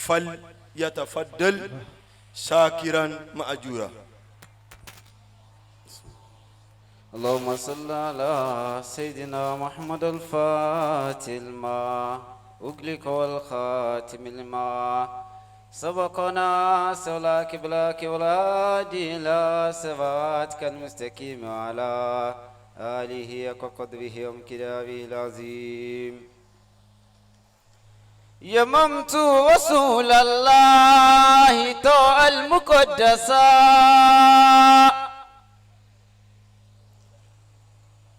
فليتفضل شاكرا مأجورا. اللهم صل على سيدنا محمد الفاتح لما أغلق والخاتم لما سبقنا سولاك بلاك ولادي إلى صراطك المستقيم وعلى آله وقدره ومقداره العظيم. يممت رسول الله طاع المقدسا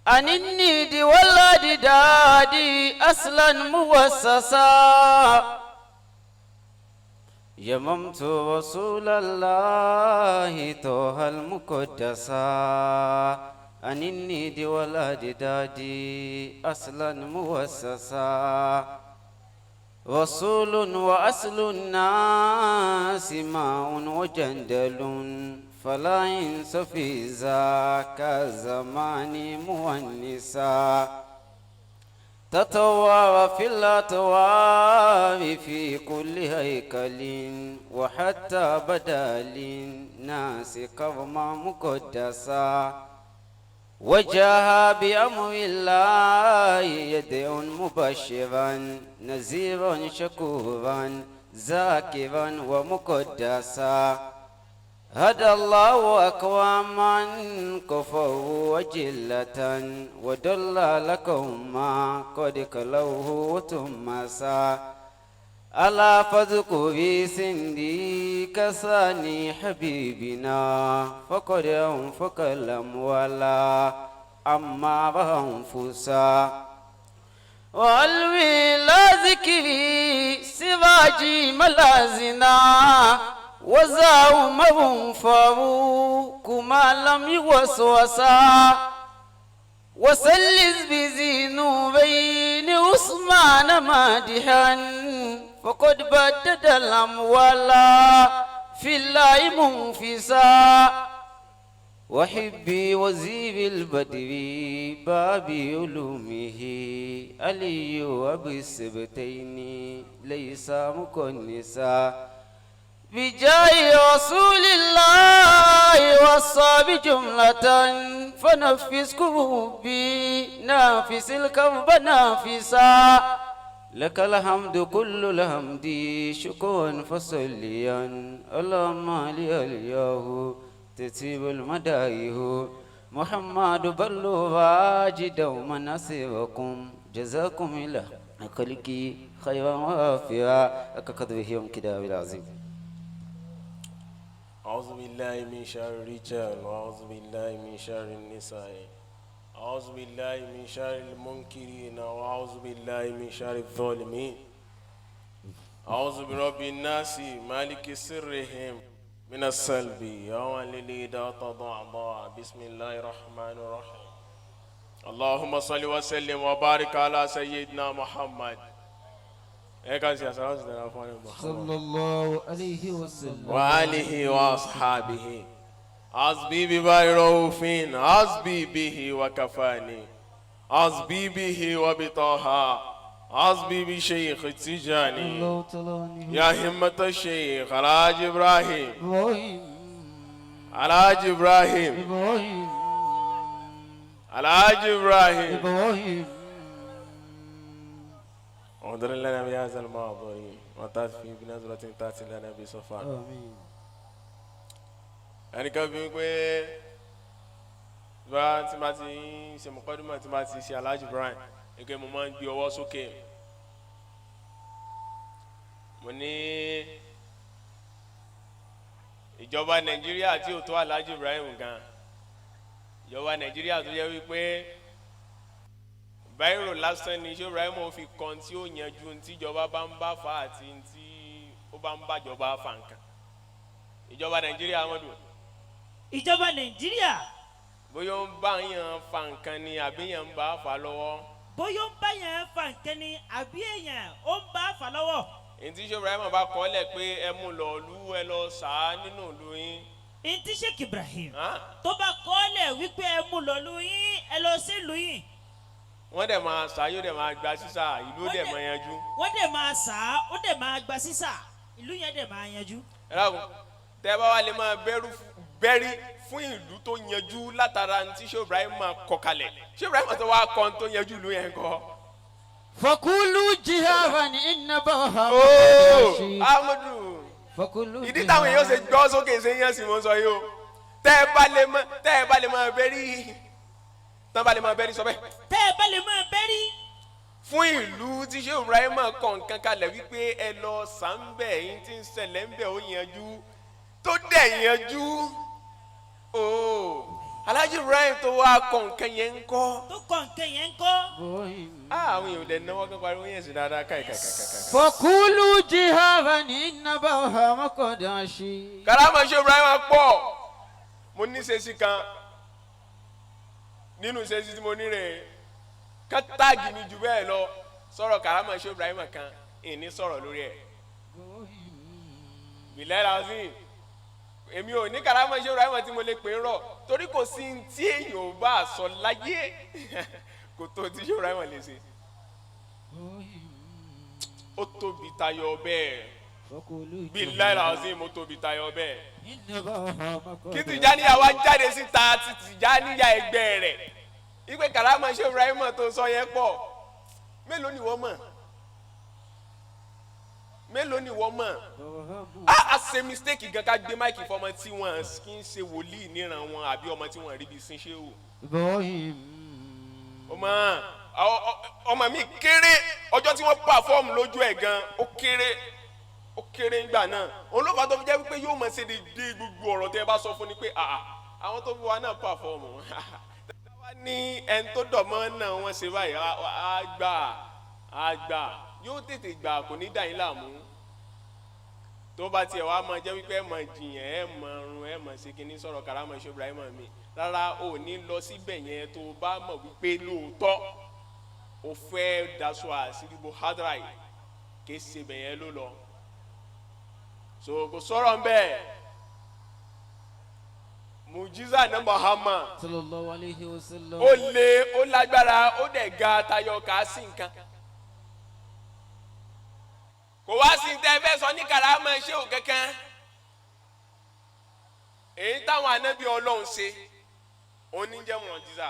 عن النيد والأجداد أصلا موسسا. يممت رسول الله طه المقدسا عن النيد والأجداد أصلا موسسا. رسول وأصل الناس ماء وجندل فلا ينس في ذاك الزمان مؤنسا. تطوى في الأطوار في كل هيكل وحتى بدا للناس كرما مقدسا. وجاء بأمر الله يدعو مبشرا نذيرا شكورا ذاكرا ومقدسا. هدى الله أقواما كفروا وجلة ودل لكم ما قد كلوه وتمسا. ألا فاذكري سندي كساني حبيبنا فقد أنفق الأموال أما أنفسا. وألوي لا ذكري سراجي ملازنا وزاومهم فاروق ما لم يوسوسا. وسلز بذنوبين عثمان مادحا فقد بدد الأموال في الله منفسا. وحبي وزير البدر باب علومه علي وابي السبتين ليس مكنسا. بجاه رسول الله والصحاب جملة فنفس كروبي نافس الكرب نافسا. لك الحمد كل الحمد شكرا فصليا اللهم لي الياه تتيب المدايه. محمد بلغ واجد ومن أسيركم جزاكم الله خلقي خيرا وافيا كقدره يوم كده بالعظيم. أعوذ بالله من شر الرجال وأعوذ بالله من شر النساء أعوذ بالله من شر المنكرين وأعوذ بالله من شر الظالمين. أعوذ برب الناس مالك سرهم من السلب يوم لليدا تضعضع. بسم الله الرحمن الرحيم. اللهم صل وسلم وبارك على سيدنا محمد صلى الله عليه وسلم وآله وأصحابه. حسبي بباي رؤوفين حسبي به وكفاني حسبي به وبطه حسبي بشيخ تجاني. يا همة الشيخ الحاج إبراهيم الحاج إبراهيم الحاج إبراهيم انظر لنا بهذا الماضي وتأتي بنظرة تأتي لنا بصفاء. آمين. ẹnì kan fi ń pé bá tí máa ti ń ṣe mọ̀kọ́dúnmọ̀ tí máa ti ṣe Alhaji Ibrahim ní pé mo máa ń gbé ọwọ́ sókè. mo ní ìjọba Nàìjíríà tí ò tó Alhaji Ibrahim gan, ìjọba Nàìjíríà tó yẹ wípé báyìí lásán ni Sheikh Ibrahim ò fi kan tí ó yanjú tí ìjọba bá ń bá fa àti tí ó bá ń bá ìjọba fa nǹkan. ìjọba Nàìjíríà Ahmadu. ìjọba Nàìjíríà. bóyá ó ń bá yàn fa nǹkan ni àbí yàn ń bá fa lọ́wọ́. bóyá ó ń bá yàn fa nǹkan ni àbí èèyàn ó ń bá fa lọ́wọ́. ntí Sheikh Ibrahim bá kọ́ lẹ̀ pé ẹ mú lọ lú ẹ lọ sàá nínú ìlú yín. ntí Sheikh Ibrahim tó bá kọ́ lẹ̀ wípé ẹ mú lọ lú yín ẹ lọ sí ìlú yín. wọ́n dẹ̀ máa sá yóò dẹ̀ máa gba sísà ìlú dẹ̀ máa yanjú. wọ́n dẹ̀ máa sá ó dẹ̀ máa gba sísà. ìlú yẹn dẹ̀ máa yanjú. ẹ̀rọ tẹ́ bá wà lè máa bẹ́rí fún ìlú tó yanjú látara tí Sheikh Ibrahim máa kọ kalẹ̀ Sheikh Ibrahim tó wá kọ́ tó yanjú ìlú yẹn kọ́. fakulu jihaban innabaha Ahmadu fakulu ìdí táwọn èèyàn ṣe gbọ́ sókè ṣe yẹn sì mọ́ sọ yìí o tẹ́ ẹ bá lè máa bẹ́rí tán bá lè máa bẹ́rí sọ bẹ́ẹ̀. tẹ́ ẹ bá lè máa bẹ́rí. fún ìlú tí Sheikh Ibrahim kọ̀ nǹkan kalẹ̀ wípé ẹ lọ sàmbẹ̀ yín tí ń ṣẹlẹ̀ ń bẹ̀ ó yanjú tó dẹ̀ yanjú Alhaji Ibrahim tó wá kọ̀ nǹkan yẹn ń kọ́. tó kọ̀ nǹkan yẹn ń kọ́. àwọn èèyàn lè náwó kan pariwo yẹn sí dáadáa káìkàkàkà. fakulu jihaban innabaha maqdashi. karama Sheikh Ibrahim pọ̀ mo ní sẹ́sì kan nínú sẹ́sì tí mo ní rẹ̀ ká táàgì mi jù bẹ́ẹ̀ lọ sọ̀rọ̀ karama Sheikh Ibrahim kan ìní sọ̀rọ̀ lórí ẹ̀. bìlẹ̀ làásìn èmi ò ní karama Sheikh Ibrahim tí mo lè pè ń rọ̀ torí kò sí tí èèyàn ò bá sọ láyé kò tó tí Sheikh Ibrahim lè ṣe. ó tóbi tayọ bẹ́ẹ̀ bìlẹ̀ làásìn mo tóbi tayọ bẹ́ẹ̀. kí Tijaniya wá jáde síta ti Tijaniya ẹgbẹ́ rẹ̀ ìpè karama Sheikh Ibrahim tó sọ yẹn pọ̀ mélòó ni wọ́n mọ̀ mélòó ni wọ́n mọ̀ a ṣe mistake gan ká gbé máìkì fọmọ tí wọ́n kì í ṣe wòlíì níran wọn àbí ọmọ tí wọ́n rí bí sin ṣé o. ọmọ mi kéré ọjọ́ tí wọ́n perform lójú ẹ̀ gan ó kéré ńgbà náà òun ló fà tó fi jẹ́ wípé yóò mọ̀ ṣe dédé gbogbo ọ̀rọ̀ tẹ́ ẹ bá sọ fún ni pé àwọn tó fi wa náà perform wá ní ẹni tó dọ̀mọ́ náà wọ́n ṣe báyìí àgbà yóò tètè gbà kò ní dà yín láàmú tó bá tiẹ̀ wá máa jẹ́ wípé ẹ máa jiyàn ẹ máa run ẹ máa ṣe kíní sọ̀rọ̀ karama Sheikh Ibrahim mi rárá ò ní lọ síbẹ̀ yẹn tó bá mọ̀ wípé lóòótọ́ ó fẹ́ daṣọ àṣírí bo hadrai kì í ṣe bẹ̀ yẹn ló lọ so kò sọ̀rọ̀ ń bẹ́ẹ̀ mujiza ní Muhammad sallallahu alayhi wa sallam. ó lé ó lágbára ó dẹ̀ ga tayọ ká sí nǹkan kò wá sí tẹ́ fẹ́ sọ ní karama ṣé ò kankan èyí táwọn ànábì Ọlọ́run ṣe oníjẹ́ mujiza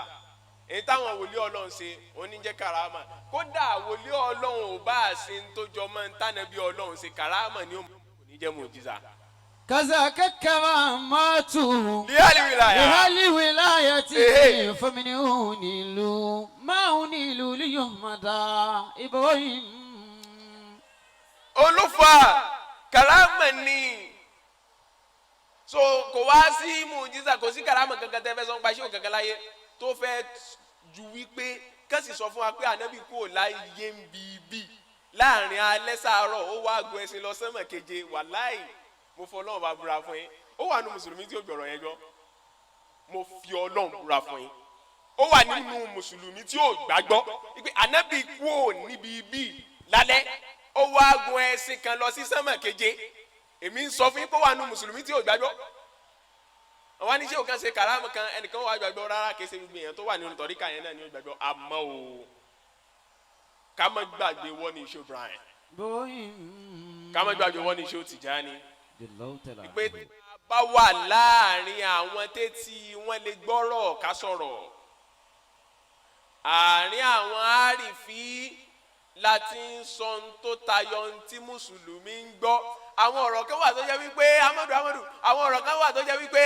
èyí táwọn wòlíì Ọlọ́run ṣe oníjẹ́ karama kódà wòlíì Ọlọ́run ò bá ṣe ń tó jọ mọ́ ń tànàbí Ọlọ́run ṣe karama ni ó oníjẹ́ mujiza. kazaka karamatu lihali wilayati faminu nilu maunilu liyumada Ibrahim. olùfà karama ni so kò wá sí mujiza kò sí karama kankan tẹ́ fẹ́ sọ pa ṣé o kankan láyé tó fẹ́ ju wípé kẹ́sì sọ fún wa pé ànábì kò láyé ń bíbí láàrin alẹ́ sàárọ̀ ó wá gun ẹṣin lọ sánmọ̀ keje wàláì mo fọ Ọlọ́run bá búra fún yín ó wà nínú mùsùlùmí tí ó gbọ̀rọ̀ yẹn gbọ́ mo fi Ọlọ́run búra fún yín ó wà nínú mùsùlùmí tí ó gbàgbọ́ wípé ànábì kú ò níbi bí lálẹ́ ó wá gun ẹṣin kan lọ sí sánmọ̀ keje èmi ń sọ fún yín pé ó wà nínú mùsùlùmí tí ó gbàgbọ́ àwọn aníṣẹ́ òkan ṣe kàrámù kan ẹnìkan wà gbàgbọ́ rárá kìí ṣe gbogbo èèyàn tó wà nínú tọ́ríkà yẹn náà ni ó gbàgbọ́ àmọ́ o ká má gbàgbé wọ́n ní Sheikh Ibrahim ká má gbàgbé wọ́n ní Sheikh Tijani pé bá wà láàrin àwọn tẹ́tí wọ́n lè gbọ́rọ̀ ká sọ̀rọ̀ àárín àwọn àrífí láti ń sọ tó tayọ tí mùsùlùmí ń gbọ́ àwọn ọ̀rọ̀ kan wà tó jẹ́ wípé amadu àwọn ọ̀rọ̀ kan wà tó jẹ́ wípé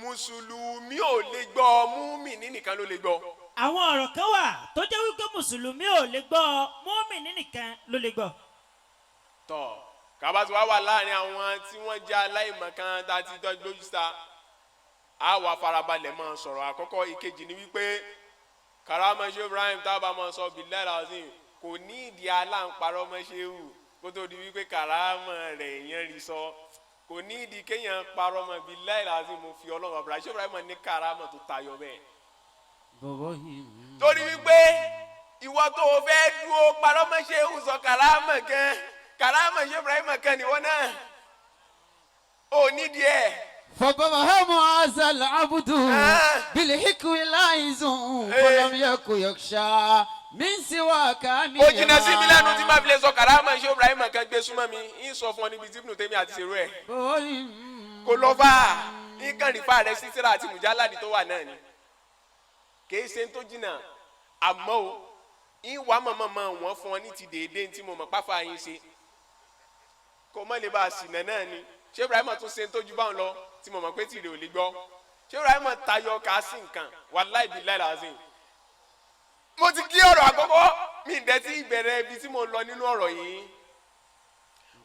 mùsùlùmí ò lè gbọ́ mùmínì nìkan ló lè gbọ́. àwọn ọ̀rọ̀ kan wà tó jẹ́ wípé mùsùlùmí ò lè gbọ́ mùmínì nìkan ló lè gbọ́. tọ́ kábàtì wá wà láàrin àwọn tí wọ́n jẹ́ aláìmọ̀kan tá a ti dọ́ lójú sa á wà farabalẹ̀ máa sọ̀rọ̀ àkọ́kọ́ ìkejì ni wípé karama Sheikh Ibrahim tábà máa sọ billahi lazim kò ní ìdí aláǹparọ́ mọ́ ṣéwù kó tó di wípé karama rẹ̀ yẹn rí sọ kò ní ìdí kéèyàn parọ́ mọ́ billahi lazim mo fi Ọlọ́run àbúrò Sheikh Ibrahim ní karama tó tayọ bẹ́ẹ̀. torí wípé ìwọ tó o fẹ́ dúró parọ́ mọ́ ṣéwù sọ karama Sheikh Ibrahim kan ni wọ́n náà ò nídìí ẹ̀. فبرهم هذا العبد بالحكم لا يزون ولم يكن يخشى min siwaka mi. ó jìnnà sí mi lẹ́nu tí máa fi lè sọ karama Sheikh Ibrahim kan gbé súnmọ́ mi ń sọ fún ọ níbi tí Ibn Taymiyyah àti ṣerú ẹ̀ kò lọ bá ń kàn rí fáà rẹ sí tírà àti mùjáládì tó wà náà ni kìí ṣe tó jìnnà àmọ́ o ìwà mọ̀mọ́ wọn fún ọ ní ti déédéé tí mo mọ̀ pápá yín ṣe kò mọ̀ lè bá a sìnà náà ni Sheikh Ibrahim tún ṣe tó ju báwọn lọ tí mo mọ̀ pé tìrẹ ò lè gbọ́ Sheikh Ibrahim tayọ ká sí nǹkan wallahi billahi lazim. mo ti kí ọ̀rọ̀ àkọ́kọ́ mi ń dẹ́tí ìbẹ̀rẹ̀ ibi tí mo lọ nínú ọ̀rọ̀ yìí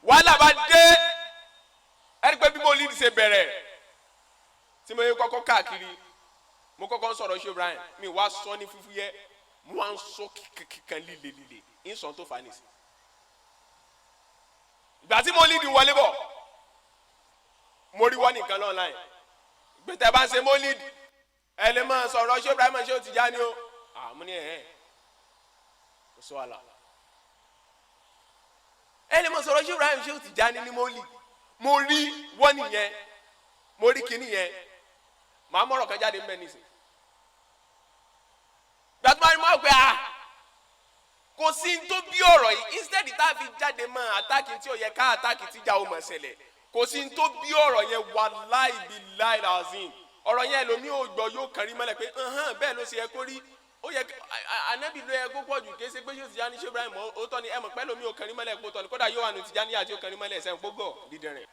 wàhálà bá dé ẹni pé bí mo lè ṣe bẹ̀rẹ̀ tí mo yẹ kọ́kọ́ káàkiri mo kọ́kọ́ sọ̀rọ̀ Sheikh Ibrahim mi wá sọ ní fúfú yẹ mo wá ń sọ kíkan líle ń sọ tó fà ní sí. ìgbà tí mo lè di wọlé bọ̀ mo rí wọ́n nìkan online gbẹ̀tẹ̀ bá ń ṣe Mawlid ẹ lè máa sọ̀rọ̀ Sheikh Ibrahim ṣé ó Tijani o mo ní kò sọ àlà ẹ lè máa sọ̀rọ̀ Sheikh Ibrahim ṣé ó Tijani ní Mawlid mo rí wọ́n nìyẹn mo rí kíní yẹn màá mọ̀rọ̀ kan jáde mbẹ́ nísìn gbàtúmọ̀ ni mo gbé kò sí tó bí ọ̀rọ̀ yìí instead tá a fi jáde mọ́ àtàkì tí ò yẹ ká àtàkì tí jà ó mọ̀ ṣẹlẹ̀ kò sí tó bí ọ̀rọ̀ yẹn wallahi billahi lazim ọ̀rọ̀ yẹn lomi ò gbọ́ yóò kàn rí mọ́lẹ̀ pé bẹ́ẹ̀ ló ṣe yẹ kó rí ó yẹ Ànábì ló yẹ kó pọ̀ jù kí ẹ ṣe pé yóò Tijani Sheikh Ibrahim ó tọ́ ni ẹ mọ̀ pẹ́ lomi ò kàn rí mọ́lẹ̀ kó tọ́ ni kódà yóò wà ní Tijani àti ó kàn rí mọ́lẹ̀ sẹ́yìn gbogbo dídẹ̀rẹ̀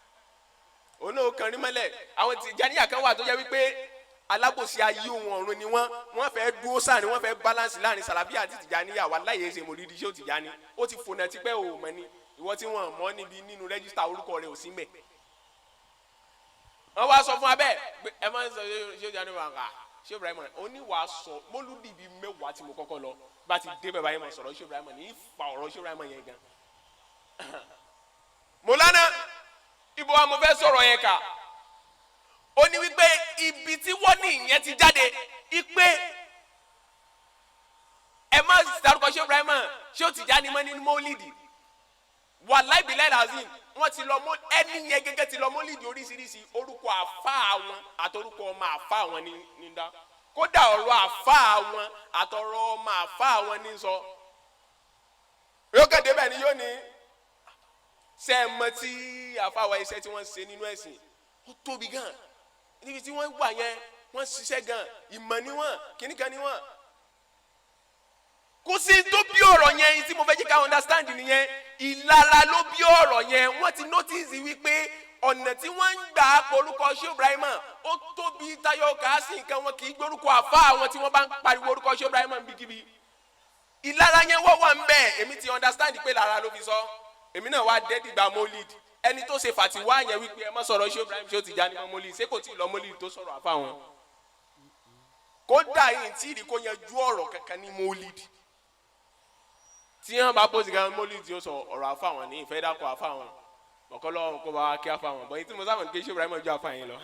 òun náà ó kàn rí mọ́lẹ̀ àwọn Tijani kan wà tó yẹ wípé alábòsí ayé òun ọ̀run ni wọ́n fẹ́ dúró sáà ni wọ́n fẹ́ balance láàrin Salafi àti Tijani wallahi ṣe mòrídìí Sheikh Tijani ó ti fònà tipẹ́ ò mọ́ ni ìwọ tí wọ́n mọ̀ níbi nínú rẹ́gísítà orúkọ rẹ̀ ò sí mẹ́ wọ́n wá sọ fún abẹ́ ẹ máa ń sọ Sheikh Tijani wà ká Sheikh Ibrahim ó ní wàá sọ Mawlid bíi mẹ́wàá tí mo kọ́kọ́ lọ bá ti dé bẹ́ẹ̀ báyìí máa sọ̀rọ̀ Sheikh Ibrahim ní ìfà ọ̀rọ̀ Sheikh Ibrahim yẹn gan Mọ́lánà ibo wa mo fẹ́ sọ̀rọ̀ yẹn ká ó ní wípé ibi tí wọ́n ní ìyẹn ti jáde ipe ẹ má dárúkọ Sheikh Ibrahim Sheikh Tijani mọ́ nínú Mawlid wallahi billahi lazim wọ́n ti lọ mọ ẹni yẹn gẹ́gẹ́ ti lọ Mawlid oríṣiríṣi orúkọ àfáà wọn àtọrúkọ ọmọ àfáà wọn ní dá kódà ọ̀rọ̀ àfáà wọn àtọ̀rọ̀ ọmọ àfáà wọn ní sọ yóò kéde bẹ́ẹ̀ ni yóò ní ṣe é mọ tí àfáà wa iṣẹ́ tí wọ́n ṣe nínú ẹ̀sìn ó tóbi gan níbi tí wọ́n wà yẹn wọ́n ṣiṣẹ́ gan ìmọ̀ ni wọ́n kíníkan ni wọ́n kò sí tó bí ọ̀rọ̀ yẹn tí mo fẹ́ jẹ́ ká understand nìyẹn Ìlara ló bí ọ̀rọ̀ yẹn wọ́n ti notice wípé ọ̀nà tí wọ́n ń gbà porúkọ Sheikh Ibrahim ó tóbi tayọ káàsì nǹkan wọn kì í gbórúkọ àfáà wọn tí wọ́n bá ń pariwo orúkọ Sheikh Ibrahim bíkíbi Ìlara yẹn wọ́n wà ń bẹ̀ èmi ti understand pé lára ló fi sọ èmi náà wá dé dìgbà Mawlid ẹni tó ṣe fàtiwá yẹn wípé ẹ má sọ̀rọ̀ Sheikh Ibrahim Sheikh Tijani mọ́ Mawlid ṣé kò tí ì lọ Mawlid tó sọ̀rọ̀ àfáà wọn kódà yìí tí ìrì kò yanjú ọ̀rọ̀ kankan ní Mawlid tí wọn bá pòsì gan Mawlid tí ó sọ ọ̀rọ̀ àfa wọn ní ìfẹ́ dákọ̀ àfa wọn ọ̀kọ́lọ́ kó bá kí àfa wọn bọ́yìn tí mo sábà ní kí Sheikh Ibrahim ju àfa yẹn lọ.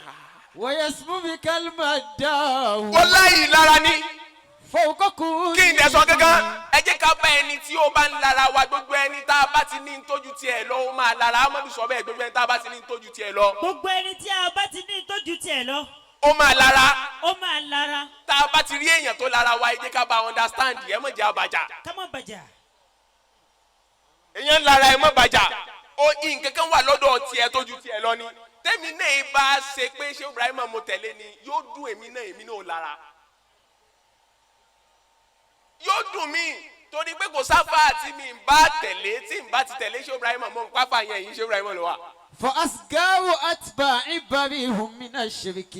wọ́yẹ̀sùn bí kálímà dáhùn. ó láyìí lára ní. fọwọ́kọ́kù. kí n dẹ̀ sọ gángan ẹ jẹ́ ká bá ẹni tí ó bá ń lára wa gbogbo ẹni tá a bá ti ní tójú tiẹ̀ lọ ó máa lára Ahmadu sọ bẹ́ẹ̀ gbogbo ẹni tá a bá ti ní tójú tiẹ̀ lọ. gbogbo ẹni tí a bá ti ní tójú tiẹ̀ lọ. ó máa lára. ó máa lára. tá a bá ti rí èèyàn tó lára wa ẹ jẹ́ ká bá understand ẹ mọ̀ jẹ́ àbàjá. ká má bàjá. èèyàn lára ẹ mọ̀ bàjá ó nǹkan kan wà lọ́dọ̀ tiẹ̀ tójú tiẹ̀ lọ ni tẹ́mi náà bá ṣe pé Sheikh Ibrahim mo tẹ̀lé ni yóò dùn èmi náà lára yóò dùn mí torí pé kò sáfà tí mi bá tẹ̀lé tí n bá ti tẹ̀lé Sheikh Ibrahim mọ̀ n pápá yẹn yìí Sheikh Ibrahim ló wà. فأصغر أتباعي بريهم من الشرك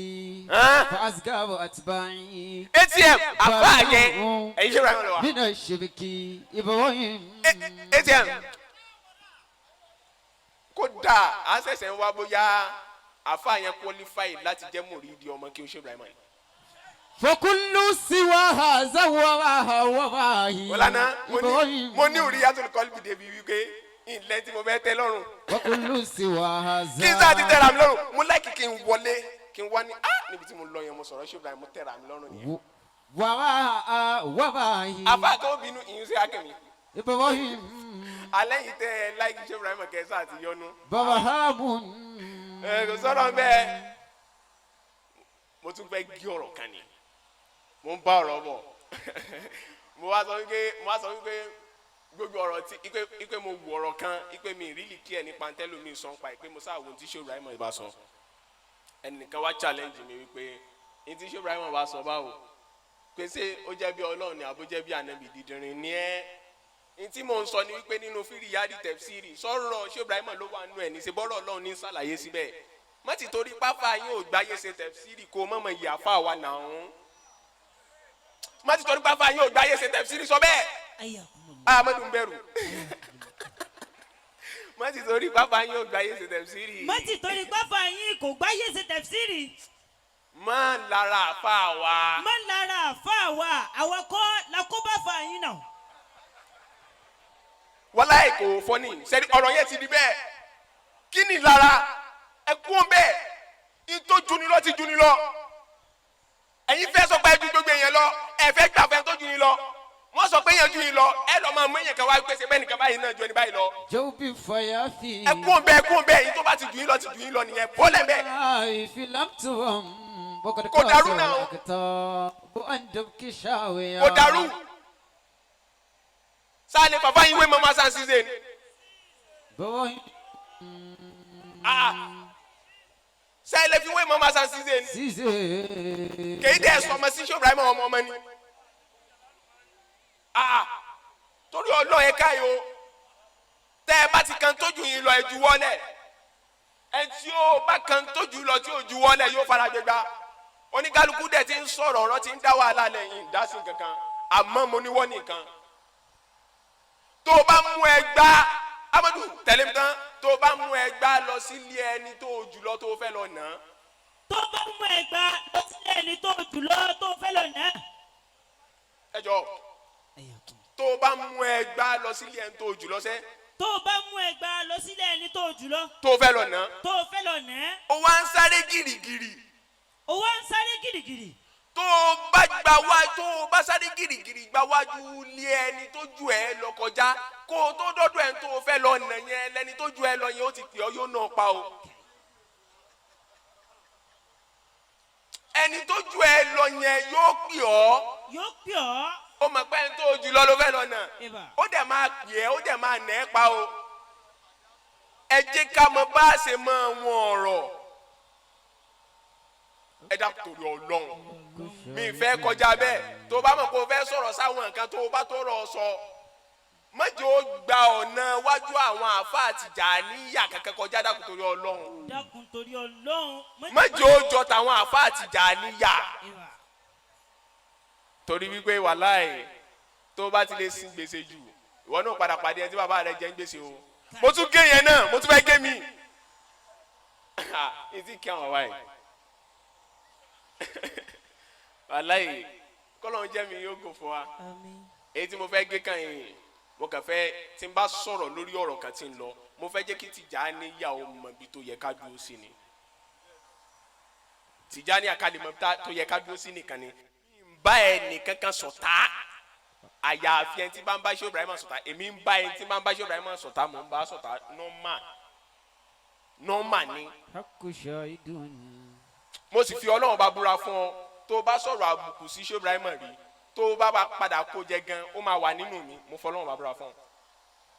فأصغر أتباعي ATM àfáà yẹn ẹ̀yin Sheikh Ibrahim ló wà. من الشرك إبراهيم ATM kódà à ń ṣẹ̀ṣẹ̀ ń wá bóyá àfáà yẹn qualify láti jẹ́ mùrídìí ọmọ kí o Sheikh Ibrahim. فكل سوى هذا وراءه Wọ́lánà mo ní Uriyatul Qalbi débi wípé ilẹ̀ tí mo fẹ́ tẹ́ lọ́rùn. وكل سوى هذا. kí n sáà ti tẹ̀ra mi lọ́rùn mo láìkí kí n wọlé kí n wá ní níbi tí mo lọ yẹn mo sọ̀rọ̀ Sheikh Ibrahim mo tẹ̀ra mi lọ́rùn nìyẹn. وراءه. àfáà tó bínú ìyún sí akẹ́mi. إبراهيم. alẹ́ yìí tẹ́ ẹ láìkí Sheikh Ibrahim kẹsà àti yọnu. برهام. kò sọ̀rọ̀ bẹ́ẹ̀ mo tún fẹ́ gé ọ̀rọ̀ kan ni mo ń bá ọ̀rọ̀ bọ̀ mo wá sọ wípé gbogbo ọ̀rọ̀ tí ipe mo wù ọ̀rọ̀ kan ipe mi really care nípa ntẹ́lù mi sọ pa ipe mo sáà wo tí Sheikh Ibrahim bá sọ ẹnìkan wá challenge mi wípé tí Sheikh Ibrahim bá sọ báwo pé ṣé ó jẹ́ bí Ọlọ́run ni àbó jẹ́ bí ànábì dídìrín ni ẹ́ tí mo ń sọ ni wípé nínú fíríyàdì tẹ̀fsírì sọ̀rọ̀ Sheikh Ibrahim ló wà nù ẹ̀ ní ṣe bọ́rọ̀ Ọlọ́run ní sàlàyé síbẹ̀ má ti torí pápá yín ò gbáyé ṣe tẹ̀fsírì kó mọ̀mọ́ ìyàfà wa nàún má ti torí pápá yín ò gbáyé ṣe tẹ̀fsírì sọ bẹ́ẹ̀ Ahmad ń bẹ̀rù má ti torí pápá yín ò gbáyé ṣe tẹ̀fsírì má ti torí pápá yín kò gbáyé ṣe tẹ̀fsírì má lára àfa wa má lára àfa wa àwọn kọ́ la kó bá fa yín náà. wàláhì kò fọ́nì sẹ́ni ọ̀rọ̀ yẹn ti di bẹ́ẹ̀ kí ni lára ẹ kú bẹ́ẹ̀ ìtò junilọ ti junilọ ẹ̀yin fẹ́ sọ pé ẹ ju gbogbo èèyàn lọ ẹ fẹ́ gbà fẹ́ tó ju yín lọ wọ́n sọ pé èèyàn ju yín lọ ẹ lọ́ máa mú èèyàn kan wá pèsè bẹ́ẹ̀ nìkan báyìí náà ju ẹni báyìí lọ. Jóbi fọyà fi. ẹ kú bẹ́ẹ̀ yìí tó bá ti ju yín lọ nìyẹn bọ́lẹ̀ bẹ́ẹ̀. Kò dàrú náà. Kò dàrú. Sáà ni bàbá yín wé mama san season. Sáà lè fi wé mama san season. Kèé dẹ́ sọmọ sí Sheikh Ibrahim ọmọ ni. Torí Ọlọ́run ẹ ká yìí o. Tẹ́ ẹ bá ti kan tójú yín lọ ẹ juwọ́lẹ̀. Ẹ tí ó bá kan tójú lọ tí ò juwọ́lẹ̀ yóò fara gbégbá. Oníkálukú dẹ̀ ti ń sọ̀rọ̀ ọ̀rọ̀ ti ń dá wàhálà lẹ́yìn ìdásí kankan. Àmọ́ mo ní wọ́n nìkan. Tó o bá mú ẹgbá Amadu tẹ̀lé mi tán tó o bá mú ẹgbá lọ sílé ẹni tó o jùlọ tó o fẹ́ lọ nà. tó o bá mú ẹgbá lọ sílé ẹni tó o jùlọ tó o fẹ́ lọ nà. ẹ jọ tó o bá mú ẹgbá lọ sílé ẹni tó o jùlọ sẹ́. tó o bá mú ẹgbá lọ sílé ẹni tó o jùlọ. tó o fẹ́ lọ nà. tó o fẹ́ lọ nà. o wá ń sáré gìrìgìrì. o wá ń sáré gìrìgìrì. tó o bá sáré gìrìgìrì gba wájú lé ẹni tó ju ẹ lọ kọjá kó o tó dọ́dọ̀ ẹ̀ tó o fẹ́ lọ nà yẹn lẹni tó ju ẹ lọ yẹn ó ti pè ọ́ yóò nà pa o. ẹni tó ju ẹ lọ yẹn yóò pè ọ́. yóò pè ọ́. ó mọ̀ pé ẹni tó ju lọ ló fẹ́ lọ nà. ó dẹ̀ máa pè ẹ́ ó dẹ̀ máa nà ẹ́ pa o. ẹ jẹ́ ká mọ bá a ṣe máa wọn ọ̀rọ̀. ẹ dákun torí Ọlọ́run mi fẹ́ kọjá bẹ́ẹ̀ tó bá mọ̀ kó fẹ́ sọ̀rọ̀ sáwọn nǹkan tó bá tó rọ̀ sọ mọ́jọ́ ó gba ọ̀nà wájú àwọn àfáà Tìjàníyà kankan kọjá dákun torí Ọlọ́run. dákun torí Ọlọ́run. mọ́jọ́ ó jọ tàwọn àfáà Tìjàníyà torí wípé wàláì tó bá ti lè sin gbèsè jù ìwọ náà padà pàdé ẹni tí bàbá rẹ jẹ ń gbèsè o. mo tún gé yẹn náà mo tún fẹ́ gé mi. ìdí kí àwọn wáyé wàláyé kọ́lọ́n jẹ́ mi yóò gò fún wa èyí tí mo fẹ́ gé kan yìí mo kàn fẹ́ tí n bá sọ̀rọ̀ lórí ọ̀rọ̀ kan tí ń lọ mo fẹ́ jẹ́ kí Tìjàníyà ó mọ ibi tó yẹ ká dúró sí ni Tìjàníyà ká lè mọ ibi tó yẹ ká dúró sí nìkan ni n bá ẹnì kankan ṣọ̀tá àyàfi ẹni tí bá ń bá Sheikh Ibrahim ṣọ̀tá èmi ń bá ẹni tí bá ń bá Sheikh Ibrahim ṣọ̀tá mò ń bá ṣọ̀tá nọ́mà ni mo sì fi Ọlọ́run bá búra fún ọ tó o bá sọ̀rọ̀ àbùkù sí Sheikh Ibrahim rí tó o bá padà kó jẹ gan ó máa wà nínú mi mo fọlọ́run bá búra fún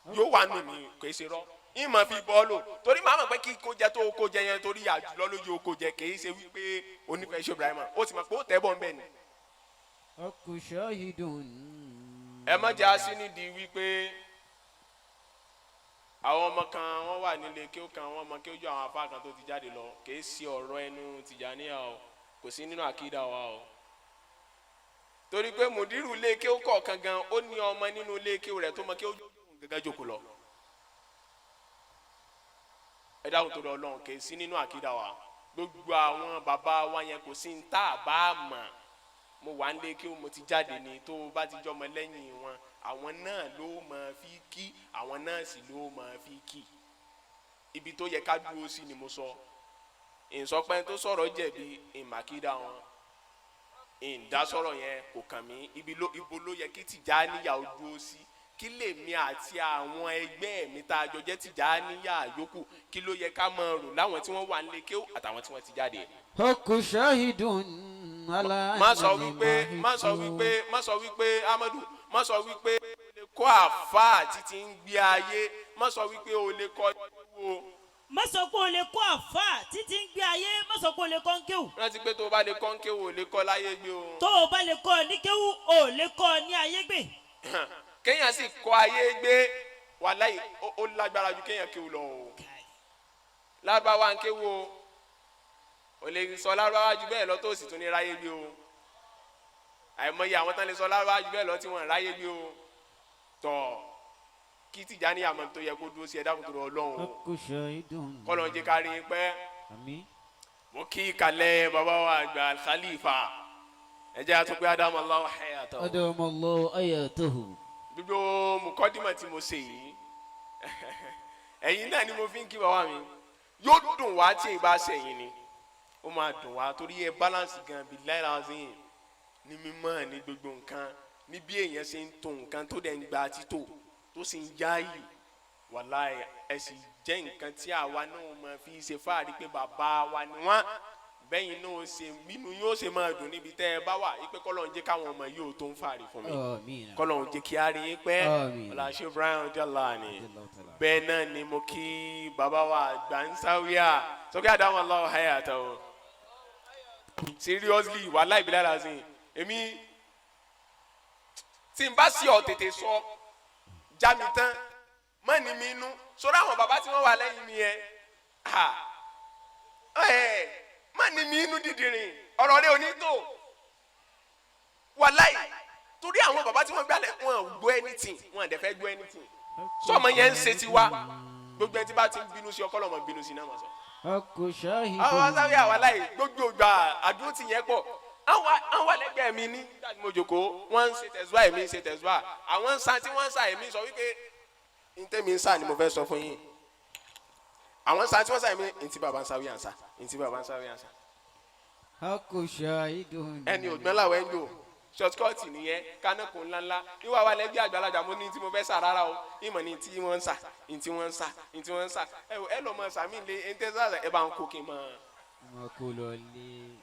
ọ yóò wà nínú mi kò ṣe rọ ìmọ̀ fi bọ́ọ̀lù torí màá mọ̀ pé kí kó jẹ tó o kó jẹ yẹn torí àjùlọ lójú o kó jẹ kì í ṣe wípé onífẹ̀ẹ́ Sheikh Ibrahim ó ti mọ̀ pé ó tẹ́ bọ̀ ń bẹ̀ ni. ẹ má jẹ́ àṣì nídìí wípé àwọn ọmọ kan wọ́n wà nílé kí ó kan àwọn ọmọ kí ó jọ àwọn afá kan tó ti jáde lọ kì í ṣe ọ̀rọ̀ ẹnu Tìjàníyà o kò sí nínú àkídà wa o torí pé mùdírù ilé kí ó kọ̀ọ̀kan gan ó ní ọmọ nínú ilé kí ó rẹ̀ tó mọ kí ó gẹ́gẹ́ jókòó lọ ẹ dáhùn tó lọ Ọlọ́run kì í sí nínú àkídà wa gbogbo àwọn bàbá wa yẹn kò sí ní tá a bá mọ̀ mo wà nílé kí mo ti jáde ní tó bá ti jọmọ lẹ́yìn wọn àwọn náà ló máa fi kí àwọn náà sì ló máa fi kí ibi tó yẹ ká dúró sí ni mo sọ ìsọpẹ́ tó sọ̀rọ̀ jẹ̀bi ìmàkídà wọn ìdásọ̀rọ̀ yẹn kò kàn mí ibo ló yẹ kí Tìjàníyà ó dúró sí kí lèmi àti àwọn ẹgbẹ́ mi tá a jọ jẹ́ Tìjàníyà yòókù kí ló yẹ ká máa rò láwọn tí wọ́n wà nílé kéwù àtàwọn tí wọ́n ti jáde. Ọkù ṣáhìdùn má sọ wípé Amadu má sọ wípé o lè kọ́ àfáà títí ń gbé ayé má sọ wípé o lè kọ́ wo. má sọ pé o lè kọ́ àfáà títí ń gbé ayé má sọ pé o lè kọ́ ń kéwù. rántí pé tó o bá lè kọ́ ń kéwù o lè kọ́ láyé gbé o. tó o bá lè kọ́ ní kéwù o lè kọ́ ní ayé gbé. kéèyàn sì kọ́ ayé gbé wàláhì ó lágbára ju kéèyàn kéwù lọ o. lárúbáwá ń kéwù o lè sọ lárúbáwá ju bẹ́ẹ̀ lọ tó sì tún ní ráyé gbé o. àìmọye àwọn tán lè sọ lárúbáwá ju bẹ́ẹ̀ lọ tí wọ́n ráyé gbé o. tọ́ kí Tijani àmọ́ tó yẹ kó dúró sí ẹ̀dá kòtò Ọlọ́run o. kọ́lọ́n jẹ́ ká rí i pẹ́. mo kí kalẹ̀ bàbá wa àgbà Khalifa ẹ jẹ́ àtúnpé adamallahu hayatahu. adamallahu hayatahu. gbogbo mùkọ́dìmọ̀ tí mo ṣe yìí ẹ̀yin náà ni mo fi ń kí bàbá mi yóò dùn wá tí ì bá ṣẹ̀yìn ni ó máa dùn wá torí ẹ balance gan billahi lazim ní mímọ́ ní gbogbo nǹkan ní bí èèyàn ṣe ń to nǹkan tó dẹ̀ ń gba títò tó sì ń yáàyè wàláhì ẹ sì jẹ́ nǹkan tí àwa náà máa fi ṣe fáàrí pé bàbá wa ni wọ́n bẹ́yìn náà ṣe bínú yóò ṣe máa dùn níbi tẹ́ ẹ bá wà ipe kọ́lọ́n jẹ́ káwọn ọmọ yóò tó ń fàárì fún mi kọ́lọ́n jẹ́ kí á rí i pẹ́ ọ̀la Sheikh Ibrahim jàlá ni bẹ́ẹ̀ náà ni mo kí bàbá wa àgbà ń sáwíà sókè àdáwọn ọlọ́wọ́ hayàtọ̀ o seriously wàláhì billahi lazim èmi tí n bá sí ọ tètè sọ já mi tán má ní mi inú sọ́dọ̀ àwọn bàbá tí wọ́n wà lẹ́yìn mi yẹn má ní mi inú dídìrín ọ̀rọ̀ rẹ ò ní tó wàláì torí àwọn bàbá tí wọ́n gbálẹ̀ wọn gbọ́ anything wọn àdẹ fẹ́ gbọ́ anything sọmọ yẹn ń ṣe tiwa gbogbo ẹni tí bá ti ń bínú sí ọkọ lọmọ bínú sí náà mọ̀ sọ. àwọn sáré àwàláì gbogbo ìgbà àdúró ti yẹn pọ̀ àwọn alẹ́gbẹ̀ẹ́ mi ní mojoko wọ́n ń ṣe tẹ̀síwá èmi ń ṣe tẹ̀síwá àwọn ń san tí wọ́n ń sa èmi sọ wípé ntẹ́mi ń sà ni mo fẹ́ sọ fún yín àwọn ń san tí wọ́n sa èmi ntí bàbá ń sa wíyà ń sa ntí bàbá ń sa wíyà ń sa. ẹni ògbọ́n làwọn ẹ̀ ń lò shortcut nìyẹn kánàkùn ńláńlá níwá wa lẹ́gbẹ̀ẹ́ àgbàlagbà mo ní tí mo fẹ́ sà rárá o ìmọ̀ ní tí wọ́n ń sà ntí wọ́n ń sà ntí wọ́n ń sà ẹ lọ́ mọ sàmì lé ẹ̀ ń tẹ́sà ẹ bá ń kó kí n mọ̀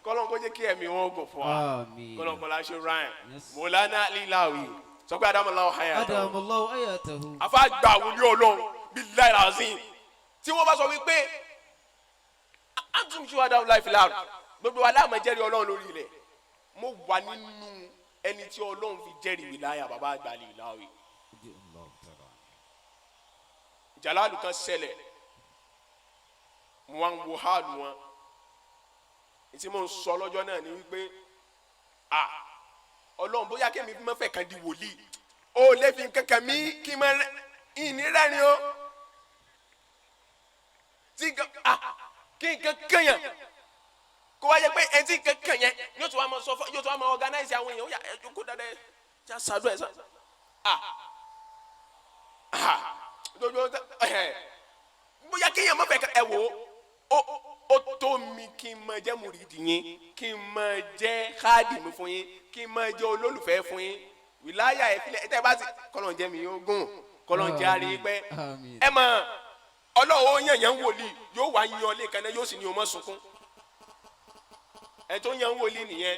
kọlọ́n kó jẹ́ kí ẹ̀mí wọn gò fún wa kọlọ́n kọlá ṣe ryan mọ̀lánà líláwì sọ pé adamallahu hayatahu afa gba wuli Ọlọ́run billahi lazim tí wọ́n bá sọ wípé antum shuhada'u llahi fil ard gbogbo wa láàmú jẹ́rìí Ọlọ́run lórí ilẹ̀ mo wà nínú ẹni tí Ọlọ́run fi jẹ́rìí wìláyà bàbá àgbà líláwì jalalu kan ṣẹlẹ̀ mo wá ń wo haalu wọn tí mo ń sọ lọ́jọ́ náà ni wípé Ọlọ́run bóyá kí mi fi máa fẹ́ kan di wòlíì ó lè fi kankan mi kí n máa ìní rẹ́ni o tí kí n kankan yẹn kó wáyé pé ẹni tí kankan yẹn yóò tún wá máa sọ fún yóò tún wá máa organize àwọn èèyàn ó yà ẹjọ́ kó dáadáa já sàdúrà ẹ̀ sàn bóyá kí yẹn máa fẹ́ ẹ wò ó tó mi kí n máa jẹ́ mùrídì yín kí n máa jẹ́ khadimu fún yín kí n máa jẹ́ olólùfẹ́ fún yín wìláyà ẹ̀ fílẹ̀ ẹ̀ tẹ́ bá ti kọ́lọ̀ jẹ́ mi yóò gùn kọ́lọ̀ jẹ́ àrí pẹ́ ẹ mọ̀ Ọlọ́run yẹn wòlíì yóò wá yan ọlẹ́ kan náà yóò sì ní o mọ́ sunkún ẹ tó yan wòlíì nìyẹn